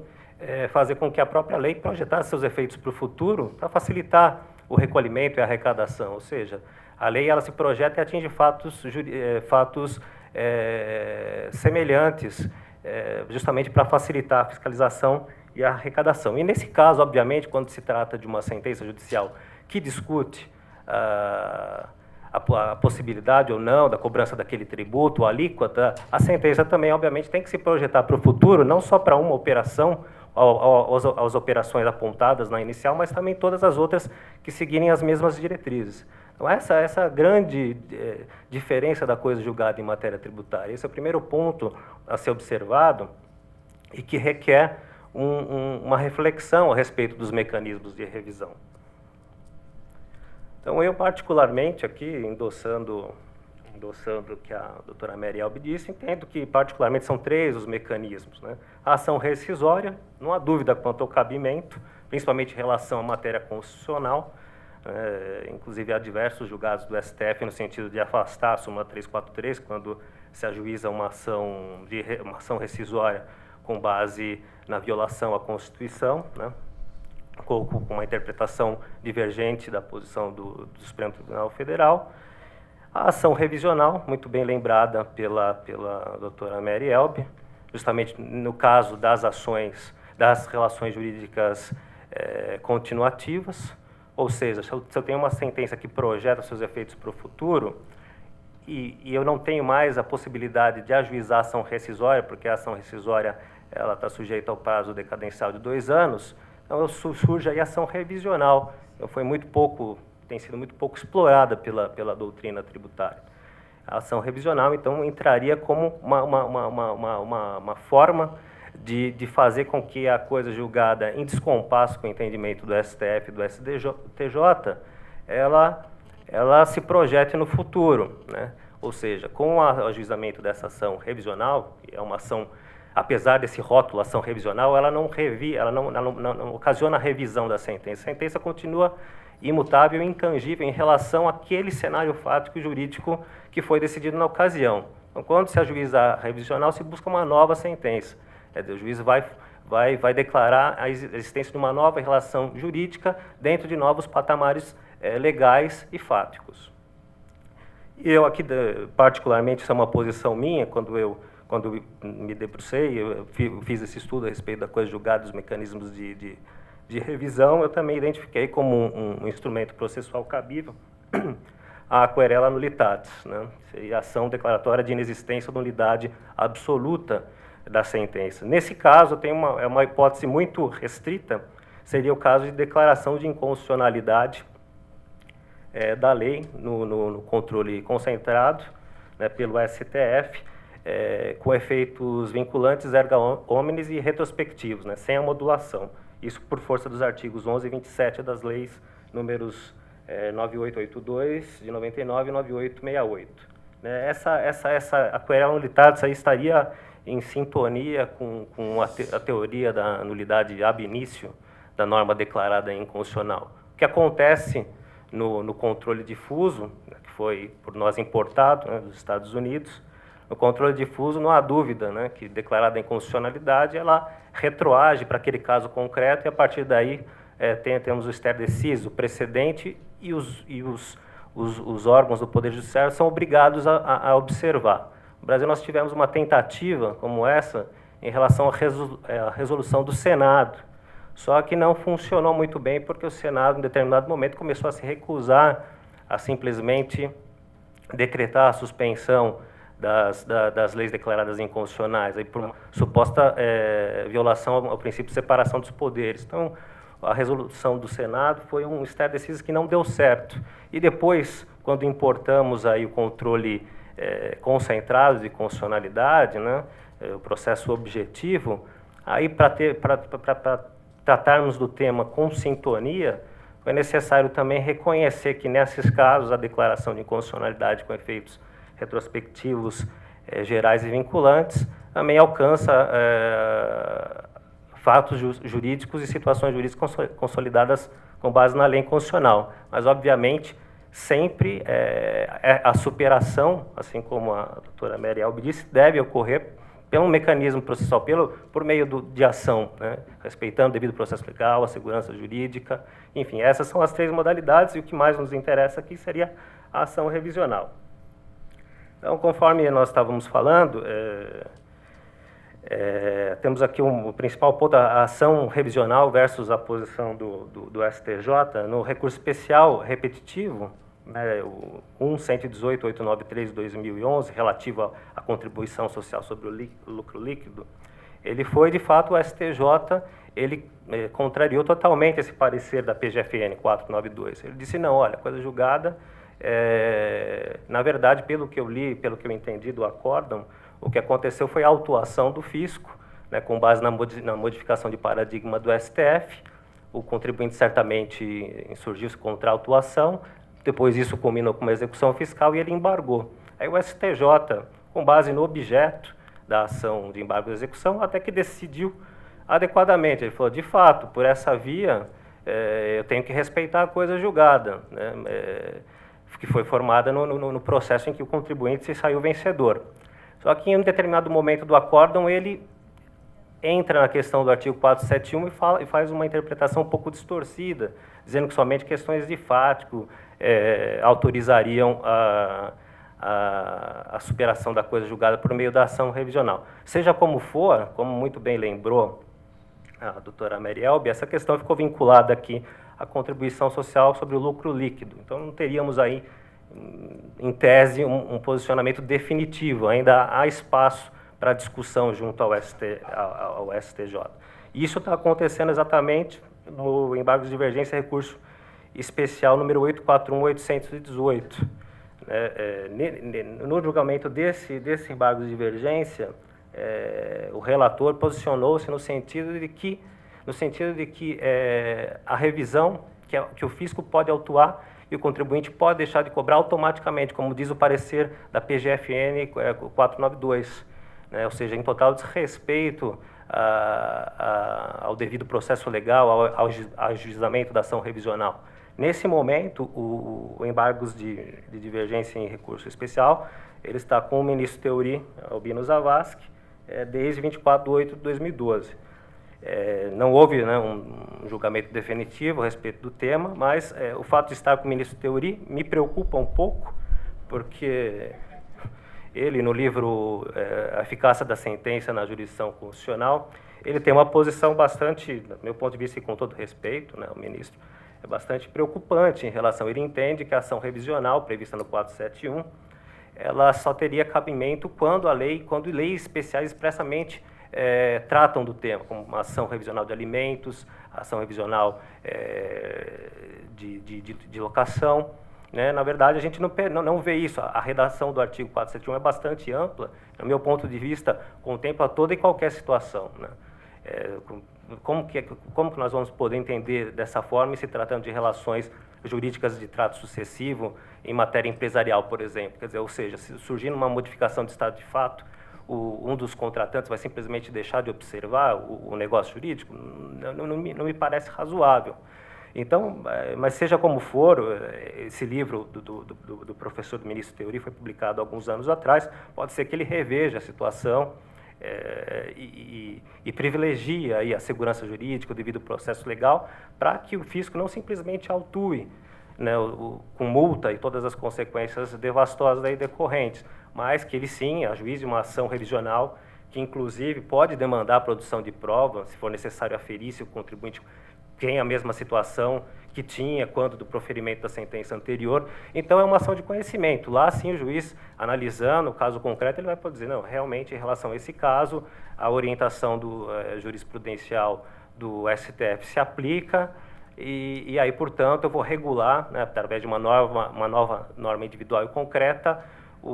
fazer com que a própria lei projetasse seus efeitos para o futuro para facilitar o recolhimento e a arrecadação, ou seja, a lei ela se projeta e atinge fatos semelhantes, justamente para facilitar a fiscalização e a arrecadação. E, nesse caso, obviamente, quando se trata de uma sentença judicial que discute a possibilidade ou não da cobrança daquele tributo ou alíquota, a sentença também, obviamente, tem que se projetar para o futuro, não só para uma operação, as operações apontadas na inicial, mas também todas as outras que seguirem as mesmas diretrizes. Então, essa grande diferença da coisa julgada em matéria tributária. Esse é o primeiro ponto a ser observado e que requer uma reflexão a respeito dos mecanismos de revisão. Então, eu particularmente aqui, endossando o que a doutora Mary Elbe disse, entendo que particularmente são 3 os mecanismos, né? A ação rescisória, não há dúvida quanto ao cabimento, principalmente em relação à matéria constitucional, inclusive há diversos julgados do STF no sentido de afastar a súmula 343, quando se ajuiza uma ação rescisória com base na violação à Constituição, né? Com uma interpretação divergente da posição do Supremo Tribunal Federal. A ação revisional, muito bem lembrada pela doutora Mary Elbe, justamente no caso das relações jurídicas continuativas, ou seja, se eu tenho uma sentença que projeta seus efeitos para o futuro, e eu não tenho mais a possibilidade de ajuizar a ação rescisória, porque a ação rescisória ela está sujeita ao prazo decadencial de 2 anos, então surge aí a ação revisional. Então, tem sido muito pouco explorada pela doutrina tributária. A ação revisional, então, entraria como uma forma de fazer com que a coisa julgada em descompasso com o entendimento do STF e do STJ, ela se projete no futuro, né? Ou seja, com o ajuizamento dessa ação revisional, que é uma ação, apesar desse rótulo, ação revisional, ela não ocasiona a revisão da sentença. A sentença continua imutável e intangível em relação àquele cenário fático e jurídico que foi decidido na ocasião. Então, quando se ajuiza a revisional, se busca uma nova sentença. O juiz vai declarar a existência de uma nova relação jurídica dentro de novos patamares legais e fáticos. E eu aqui, particularmente, isso é uma posição minha, quando me debrucei, eu fiz esse estudo a respeito da coisa julgada, dos mecanismos de revisão, eu também identifiquei como um instrumento processual cabível a querela nullitatis, né? Seria a ação declaratória de inexistência da nulidade absoluta da sentença. Nesse caso, tem uma hipótese muito restrita, seria o caso de declaração de inconstitucionalidade da lei no controle concentrado, né, pelo STF, com efeitos vinculantes erga omnes e retrospectivos, né, sem a modulação. Isso por força dos artigos 11 e 27 das leis números 9882 de 99 e 9868. Né, a querela nullitatis aí estaria em sintonia com a teoria da nulidade ab initio da norma declarada inconstitucional. O que acontece no controle difuso, né, que foi por nós importado, né, dos Estados Unidos, no controle difuso não há dúvida, né, que declarada a inconstitucionalidade, ela retroage para aquele caso concreto e a partir daí temos o stare decisis, o precedente e os órgãos do Poder Judiciário são obrigados a observar. No Brasil nós tivemos uma tentativa como essa em relação à resolução do Senado, só que não funcionou muito bem porque o Senado, em determinado momento, começou a se recusar a simplesmente decretar a suspensão das leis declaradas inconstitucionais, aí por uma suposta violação ao princípio de separação dos poderes. Então, a resolução do Senado foi um stare decisis que não deu certo. E depois, quando importamos aí o controle concentrado de constitucionalidade, né, o processo objetivo, aí para tratarmos do tema com sintonia, é necessário também reconhecer que, nesses casos, a declaração de inconstitucionalidade com efeitos retrospectivos gerais e vinculantes também alcança fatos jurídicos e situações jurídicas consolidadas com base na lei constitucional. Mas, obviamente, sempre a superação, assim como a doutora Merielbe disse, deve ocorrer pelo mecanismo processual, por meio de ação, né, respeitando o devido processo legal, a segurança jurídica, enfim, essas são as 3 modalidades, e o que mais nos interessa aqui seria a ação revisional. Então, conforme nós estávamos falando, temos aqui o principal ponto, a ação revisional versus a posição do STJ, no recurso especial repetitivo, né, o 1.118.893 de 2011, relativo à contribuição social sobre o lucro líquido, ele foi, de fato, o STJ, ele contrariou totalmente esse parecer da PGFN 492. Ele disse, não, olha, coisa julgada, na verdade, pelo que eu li, pelo que eu entendi do acórdão, o que aconteceu foi a autuação do fisco, né, com base na modificação de paradigma do STF, o contribuinte certamente insurgiu-se contra a autuação, depois isso culminou com uma execução fiscal e ele embargou. Aí o STJ, com base no objeto da ação de embargo de execução, até que decidiu adequadamente. Ele falou, de fato, por essa via, eu tenho que respeitar a coisa julgada, né, que foi formada no processo em que o contribuinte se saiu vencedor. Só que em um determinado momento do acórdão, ele entra na questão do artigo 471 e faz uma interpretação um pouco distorcida, dizendo que somente questões de fático autorizariam a superação da coisa julgada por meio da ação revisional. Seja como for, como muito bem lembrou a doutora Merielbe, essa questão ficou vinculada aqui à contribuição social sobre o lucro líquido. Então, não teríamos aí, em tese, um posicionamento definitivo. Ainda há espaço para discussão junto ao STJ. E isso está acontecendo exatamente no embargo de divergência recurso especial número 841.818. No julgamento desse embargo de divergência, o relator posicionou-se no sentido de que a revisão, que o fisco pode autuar e o contribuinte pode deixar de cobrar automaticamente, como diz o parecer da PGFN 492, né, ou seja, em total desrespeito ao devido processo legal, ao ajuizamento da ação revisional. Nesse momento, o embargos de divergência em recurso especial, ele está com o ministro Teori, Albino Zavascki, desde 24 de 8 de 2012. Não houve, né, um julgamento definitivo a respeito do tema, mas o fato de estar com o ministro Teori me preocupa um pouco, porque ele, no livro A Eficácia da Sentença na Jurisdição Constitucional, ele tem uma posição bastante, do meu ponto de vista e com todo respeito, né, o ministro, é bastante preocupante em relação. Ele entende que a ação revisional prevista no 471, ela só teria cabimento quando leis especiais expressamente tratam do tema, como uma ação revisional de alimentos, ação revisional de locação. Né? Na verdade, a gente não vê isso. A redação do artigo 471 é bastante ampla. Do meu ponto de vista, contempla toda e qualquer situação. Né? Como que nós vamos poder entender dessa forma, se tratando de relações jurídicas de trato sucessivo em matéria empresarial, por exemplo? Quer dizer, ou seja, se surgindo uma modificação de estado de fato, um dos contratantes vai simplesmente deixar de observar o negócio jurídico? Não me parece razoável. Então, mas seja como for, esse livro do professor do ministro Teori foi publicado há alguns anos atrás, pode ser que ele reveja a situação e privilegie aí a segurança jurídica, o devido processo legal, para que o fisco não simplesmente autue, né, com multa e todas as consequências devastosas aí decorrentes, mas que ele sim ajuize uma ação revisional, que inclusive pode demandar a produção de prova, se for necessário aferir se o contribuinte tem a mesma situação que tinha quando do proferimento da sentença anterior. Então, é uma ação de conhecimento. Lá, sim, o juiz, analisando o caso concreto, ele vai poder dizer, não, realmente, em relação a esse caso, a orientação jurisprudencial do STF se aplica, e aí, portanto, eu vou regular, né, através de uma nova norma individual e concreta,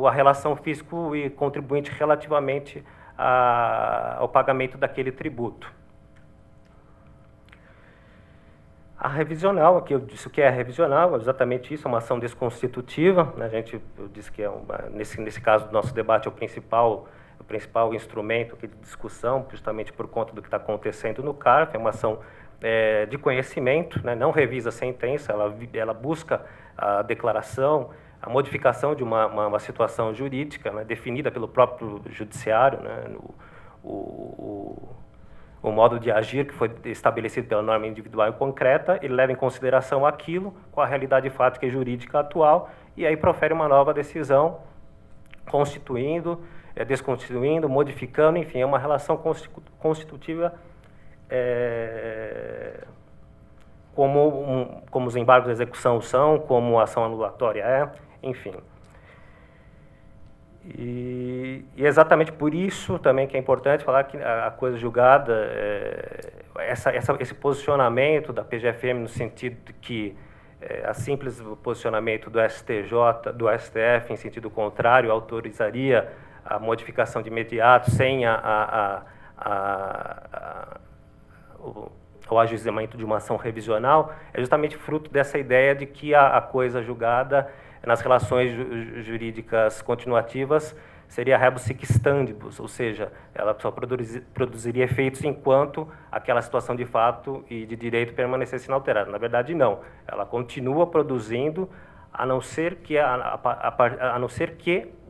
a relação fisco e contribuinte relativamente ao pagamento daquele tributo. A revisional, aqui eu disse o que é revisional, é exatamente isso, é uma ação desconstitutiva, né? Eu disse que nesse caso do nosso debate, o principal o principal instrumento de discussão, justamente por conta do que está acontecendo no CARF, é uma ação de conhecimento, né, não revisa a sentença, ela busca a declaração, a modificação de uma situação jurídica, né, definida pelo próprio judiciário, né, o modo de agir que foi estabelecido pela norma individual e concreta, ele leva em consideração aquilo com a realidade fática e jurídica atual, e aí profere uma nova decisão, constituindo, desconstituindo, modificando, enfim, é uma relação constitutiva como os embargos de execução são, como a ação anulatória enfim. E exatamente por isso também que é importante falar que a coisa julgada, esse posicionamento da PGFM no sentido de que a simples posicionamento do STJ, do STF, em sentido contrário, autorizaria a modificação de imediato sem o ajuizamento de uma ação revisional, é justamente fruto dessa ideia de que a coisa julgada nas relações jurídicas continuativas seria rebus sic stantibus, ou seja, ela só produziria efeitos enquanto aquela situação de fato e de direito permanecesse inalterada. Na verdade, não. Ela continua produzindo, a não ser que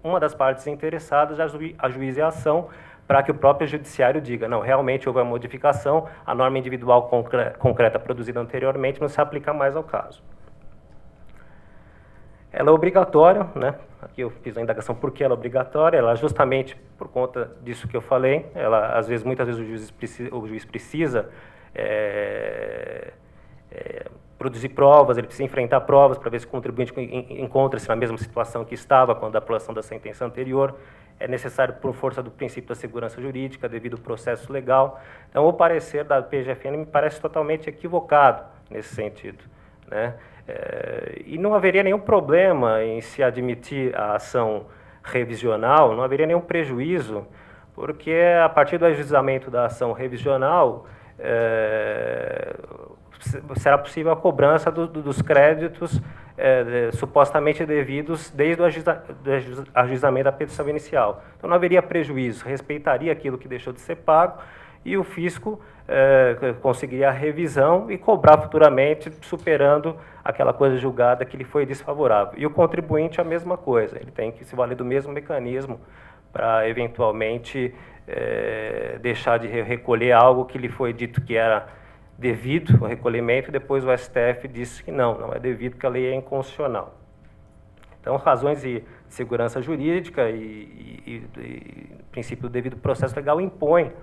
uma das partes interessadas ajuize a ação para que o próprio judiciário diga, não, realmente houve uma modificação, a norma individual concreta produzida anteriormente não se aplica mais ao caso. Ela é obrigatória, né? Aqui eu fiz a indagação por que ela é obrigatória, ela justamente por conta disso que eu falei, ela, muitas vezes o juiz precisa produzir provas, ele precisa enfrentar provas para ver se o contribuinte encontra-se na mesma situação que estava quando a apelação da sentença anterior. É necessário por força do princípio da segurança jurídica, devido ao processo legal. Então, o parecer da PGFN me parece totalmente equivocado nesse sentido, né? E não haveria nenhum problema em se admitir a ação revisional, não haveria nenhum prejuízo, porque a partir do ajuizamento da ação revisional, será possível a cobrança dos créditos supostamente devidos desde o ajuizamento da petição inicial. Então, não haveria prejuízo, respeitaria aquilo que deixou de ser pago e o fisco conseguiria a revisão e cobrar futuramente, superando aquela coisa julgada que lhe foi desfavorável. E o contribuinte a mesma coisa, ele tem que se valer do mesmo mecanismo para, eventualmente, deixar de recolher algo que lhe foi dito que era devido ao recolhimento, e depois o STF disse que não é devido, porque a lei é inconstitucional. Então, razões de segurança jurídica e princípio do devido processo legal impõem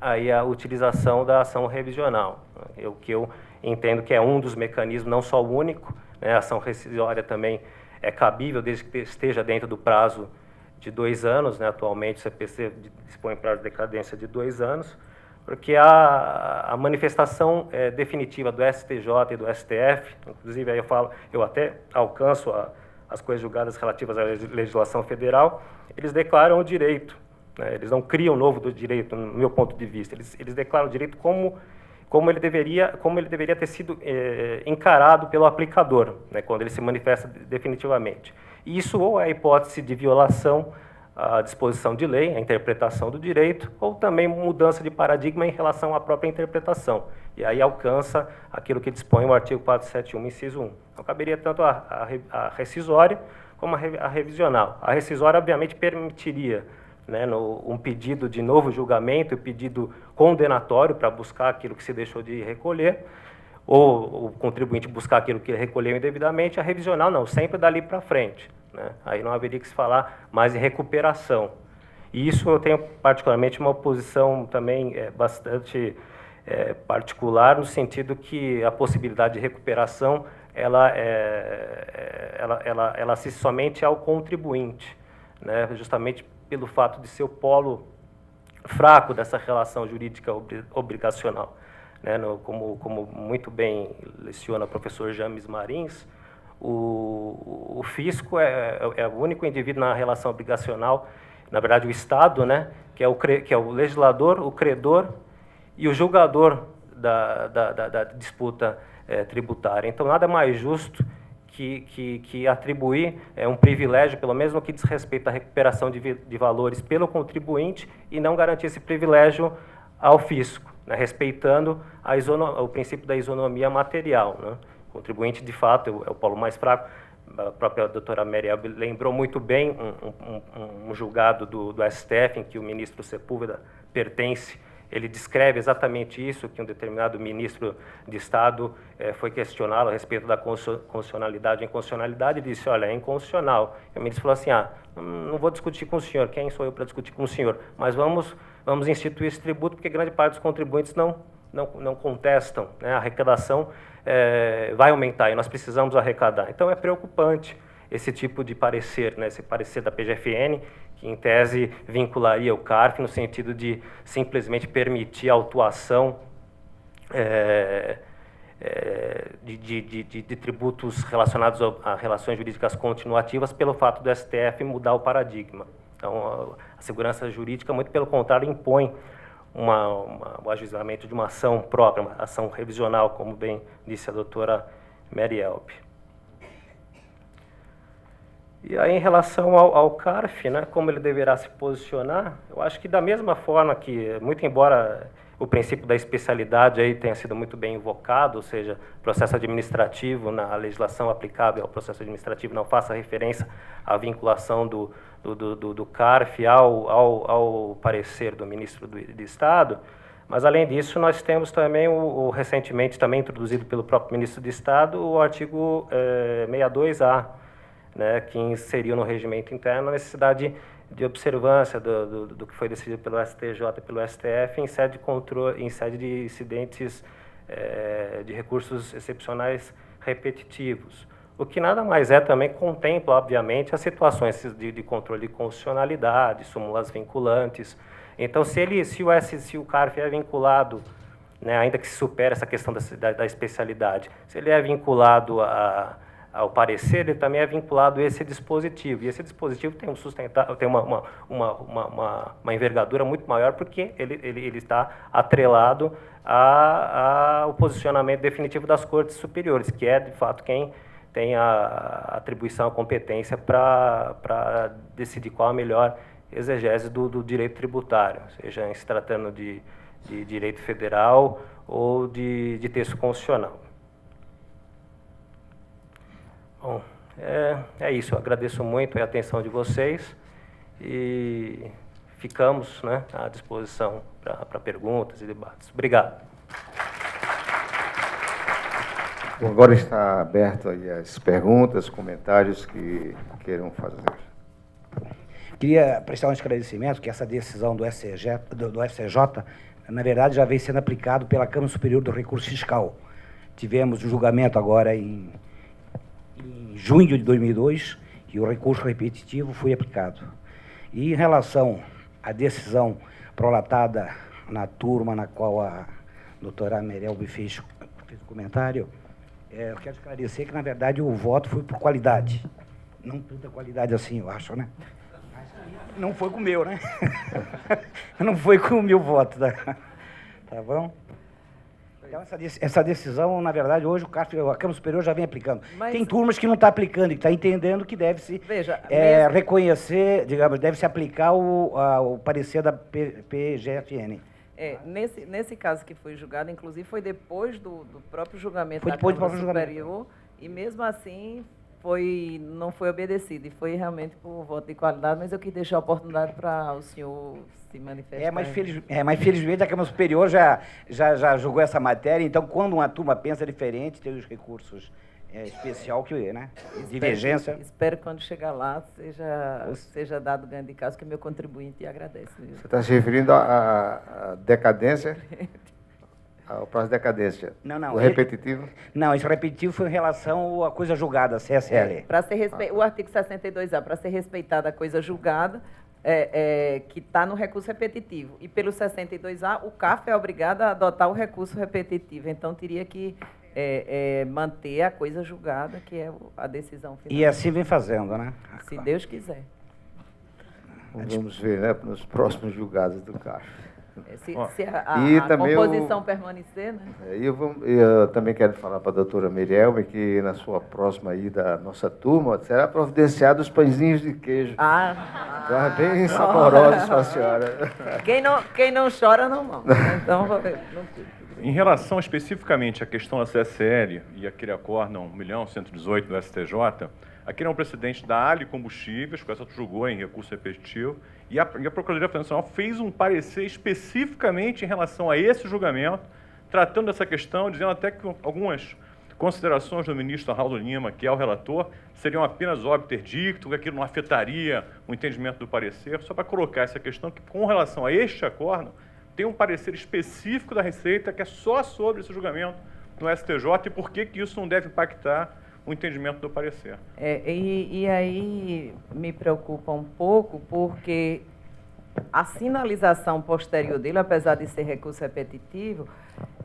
aí a utilização da ação revisional, o que eu entendo que é um dos mecanismos, não só o único, né? A ação rescisória também é cabível, desde que esteja dentro do prazo de 2 anos, né? Atualmente o CPC dispõe prazo de decadência de 2 anos, porque a manifestação definitiva do STJ e do STF, inclusive aí eu até alcanço as coisas julgadas relativas à legislação federal, eles declaram o direito, né? Eles não criam novo do direito, no meu ponto de vista, eles declaram o direito como ele deveria ter sido encarado pelo aplicador, né? Quando ele se manifesta definitivamente. E isso ou é a hipótese de violação à disposição de lei, a interpretação do direito, ou também mudança de paradigma em relação à própria interpretação. E aí alcança aquilo que dispõe o artigo 471, inciso 1. Então, caberia tanto a rescisória como a revisional. A rescisória, obviamente, permitiria, né, um pedido de novo julgamento, pedido condenatório para buscar aquilo que se deixou de recolher, ou o contribuinte buscar aquilo que ele recolheu indevidamente. A revisional não, sempre dali para frente, né? Aí não haveria que se falar mais em recuperação. E isso eu tenho particularmente uma oposição também bastante particular, no sentido que a possibilidade de recuperação ela assiste somente ao contribuinte, né? Justamente pelo fato de ser o polo fraco dessa relação jurídica obrigacional, né? Como muito bem leciona o professor James Marins, o fisco é o único indivíduo na relação obrigacional, na verdade o Estado, né? que é o legislador, o credor e o julgador da disputa tributária. Então, nada mais justo que atribuir um privilégio, pelo menos no que diz respeito à recuperação de valores pelo contribuinte, e não garantir esse privilégio ao fisco, né, respeitando o princípio da isonomia material, né. O contribuinte, de fato, é o polo mais fraco. A própria doutora Meriel lembrou muito bem um julgado do STF, em que o ministro Sepúlveda pertence. Ele descreve exatamente isso, que um determinado ministro de Estado foi questioná-lo a respeito da constitucionalidade ou inconstitucionalidade, e disse, olha, é inconstitucional. E o ministro falou assim, não vou discutir com o senhor, quem sou eu para discutir com o senhor? Mas vamos instituir esse tributo, porque grande parte dos contribuintes não contestam, né? A arrecadação vai aumentar e nós precisamos arrecadar. Então, é preocupante esse tipo de parecer, né? Esse parecer da PGFN, que em tese vincularia o CARF no sentido de simplesmente permitir a autuação de tributos relacionados a relações jurídicas continuativas pelo fato do STF mudar o paradigma. Então, a segurança jurídica, muito pelo contrário, impõe o ajuizamento de uma ação própria, uma ação revisional, como bem disse a doutora Meriel. E aí, em relação ao CARF, né, como ele deverá se posicionar, eu acho que da mesma forma que, muito embora o princípio da especialidade aí tenha sido muito bem invocado, ou seja, processo administrativo, na legislação aplicável ao processo administrativo, não faça referência à vinculação do CARF ao parecer do ministro do Estado, mas, além disso, nós temos também recentemente também introduzido pelo próprio ministro do Estado o artigo 62A, né, que inseriu no regimento interno a necessidade de observância do que foi decidido pelo STJ e pelo STF em sede de controle, em sede de incidentes de recursos excepcionais repetitivos. O que nada mais também contempla, obviamente, as situações de controle de constitucionalidade, súmulas vinculantes. Então, se o CARF é vinculado, né, ainda que se supere essa questão da especialidade, se ele é vinculado ao parecer, ele também é vinculado a esse dispositivo. E esse dispositivo tem uma envergadura muito maior, porque ele está atrelado ao posicionamento definitivo das Cortes Superiores, que é, de fato, quem tem a atribuição, a competência para decidir qual a melhor exegese do direito tributário, seja se tratando de direito federal ou de texto constitucional. Bom, é isso. Eu agradeço muito a atenção de vocês e ficamos, né, à disposição para perguntas e debates. Obrigado. Bom, agora está aberto aí as perguntas, comentários que queiram fazer. Queria prestar um esclarecimento que essa decisão do SCJ, na verdade, já vem sendo aplicado pela Câmara Superior do Recurso Fiscal. Tivemos o julgamento agora em junho de 2002 e o recurso repetitivo foi aplicado. E em relação à decisão prolatada na turma na qual a doutora Meriel fez o comentário, eu quero esclarecer que, na verdade, o voto foi por qualidade. Não tanta qualidade assim, eu acho, né? Não foi com o meu, né? Não foi com o meu voto, tá bom? Então, essa decisão, na verdade, hoje a Câmara Superior já vem aplicando. Mas tem turmas que não está aplicando, que está entendendo que deve-se reconhecer, digamos, deve-se aplicar o parecer da PGFN. Nesse caso que foi julgado, inclusive, foi depois do próprio julgamento da Câmara Superior, e mesmo assim não foi obedecido, e foi realmente por voto de qualidade, mas eu quis deixar a oportunidade para o senhor se manifestar. Mas felizmente a Câmara Superior já julgou essa matéria, então quando uma turma pensa diferente, tem os recursos especial que, né, divergência. Espero que quando chegar lá seja dado ganho de caso, que meu contribuinte agradece. Você está se referindo à decadência? Ao prazo de decadência? Não. O repetitivo? Não, esse repetitivo foi em relação à coisa julgada, a CSL. O artigo 62A, para ser respeitada a coisa julgada, que está no recurso repetitivo. E pelo 62A, o CARF é obrigado a adotar o recurso repetitivo. Então, teria que manter a coisa julgada, que é a decisão final. E assim vem fazendo, né? Se Deus quiser. Vamos ver, né, nos próximos julgados do CARF. Se E a também composição permanecer, né? Eu também quero falar para a doutora Mirielme que na sua próxima ida à nossa turma será providenciado os pãezinhos de queijo. Então, bem saborosos para a senhora. Quem não chora não mama. Então, não Em relação especificamente à questão da CSL e aquele acórdão 1.118 do STJ, aquele é um precedente da Ali Combustíveis, que essa julgou em recurso repetitivo, e a Procuradoria Nacional fez um parecer especificamente em relação a esse julgamento, tratando dessa questão, dizendo até que algumas considerações do ministro Arnaldo Lima, que é o relator, seriam apenas óbvio ter dicto, que aquilo não afetaria o entendimento do parecer, só para colocar essa questão que, com relação a este acórdão, tem um parecer específico da Receita que é só sobre esse julgamento no STJ e por que isso não deve impactar o entendimento do parecer. E aí me preocupa um pouco, porque a sinalização posterior dele, apesar de ser recurso repetitivo,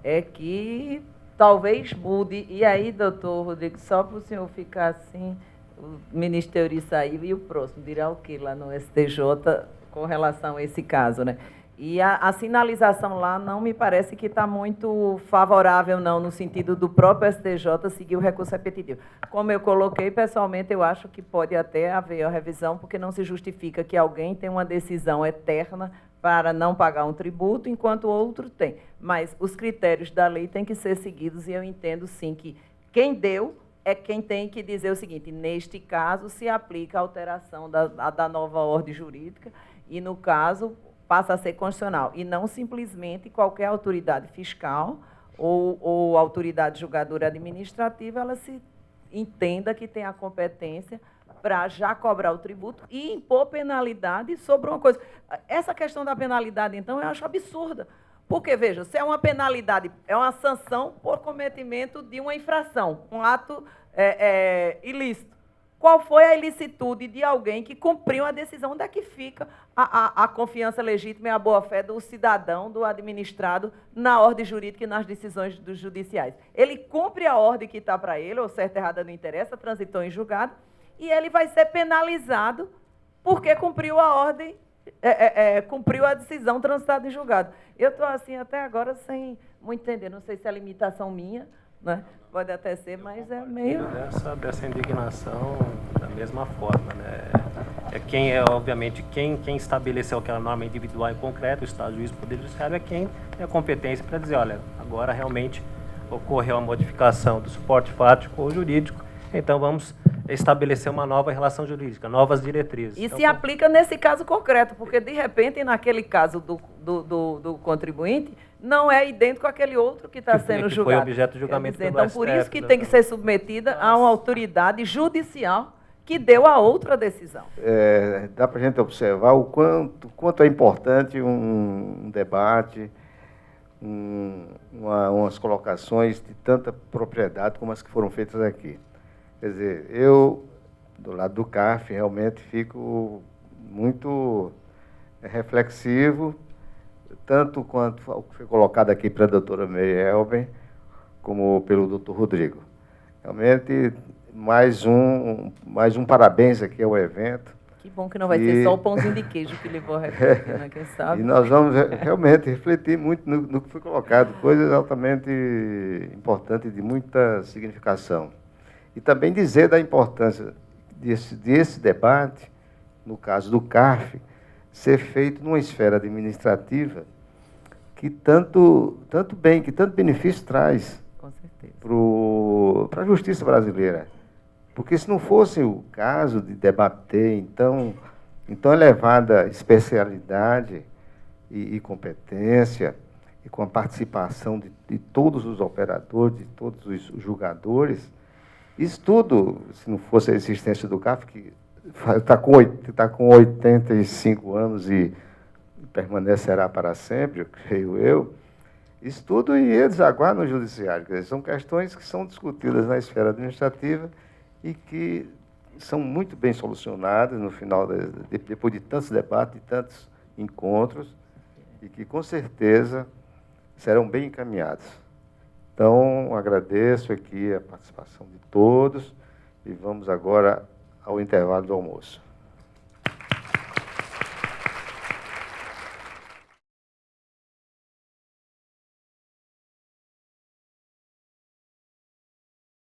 é que talvez mude. E aí, doutor Rodrigo, só para o senhor ficar assim, o ministro Teori saiu e o próximo dirá o quê lá no STJ com relação a esse caso, né? E a sinalização lá não me parece que está muito favorável, não, no sentido do próprio STJ seguir o recurso repetitivo. Como eu coloquei, pessoalmente, eu acho que pode até haver a revisão, porque não se justifica que alguém tenha uma decisão eterna para não pagar um tributo, enquanto o outro tem. Mas os critérios da lei têm que ser seguidos, e eu entendo, sim, que quem deu é quem tem que dizer o seguinte: neste caso, se aplica a alteração da nova ordem jurídica, e, no caso, passa a ser constitucional, e não simplesmente qualquer autoridade fiscal ou autoridade julgadora administrativa, ela se entenda que tem a competência para já cobrar o tributo e impor penalidade sobre uma coisa. Essa questão da penalidade, então, eu acho absurda. Porque, veja, se é uma penalidade, é uma sanção por cometimento de uma infração, um ato ilícito. Qual foi a ilicitude de alguém que cumpriu a decisão? Onde é que fica a confiança legítima e a boa-fé do cidadão, do administrado, na ordem jurídica e nas decisões dos judiciais? Ele cumpre a ordem que está para ele, ou certa ou errada não interessa, transitou em julgado, e ele vai ser penalizado porque cumpriu a ordem, cumpriu a decisão transitada em julgado. Eu estou, assim, até agora sem muito entender. Não sei se é limitação minha, né? Pode até ser, mas é meio... Dessa indignação da mesma forma, né? Obviamente, quem estabeleceu aquela norma individual e concreta, o Estado, o juiz, o Poder Judiciário, é quem tem a competência para dizer, olha, agora realmente ocorreu a modificação do suporte fático ou jurídico, então vamos estabelecer uma nova relação jurídica, novas diretrizes. E então, se aplica nesse caso concreto, porque, de repente, naquele caso do contribuinte, não é idêntico àquele outro que está sendo julgado. Foi objeto de julgamento pelo Então, por isso que tem que ser submetida a uma autoridade judicial que deu a outra decisão. Dá para a gente observar o quanto é importante um debate, umas colocações de tanta propriedade como as que foram feitas aqui. Quer dizer, eu, do lado do CARF, realmente fico muito reflexivo, tanto quanto o que foi colocado aqui pela doutora Mirielme, como pelo doutor Rodrigo. Realmente, mais um parabéns aqui ao evento. Que bom que não vai ser só o pãozinho de queijo que levou a refletir, né? Quem sabe? E nós vamos realmente refletir muito no que foi colocado, coisas altamente importantes, de muita significação. E também dizer da importância desse debate, no caso do CARF, ser feito numa esfera administrativa que tanto benefício traz para a justiça brasileira. Porque se não fosse o caso de debater então elevada especialidade e competência, e com a participação de todos os operadores, de todos os julgadores, isso tudo, se não fosse a existência do CARF, que está com 85 anos e permanecerá para sempre, creio eu, isso tudo ia desaguar no judiciário. Quer dizer, são questões que são discutidas na esfera administrativa e que são muito bem solucionadas no final, depois de tantos debates, de tantos encontros, e que, com certeza, serão bem encaminhados. Então, agradeço aqui a participação de todos e vamos agora ao intervalo do almoço.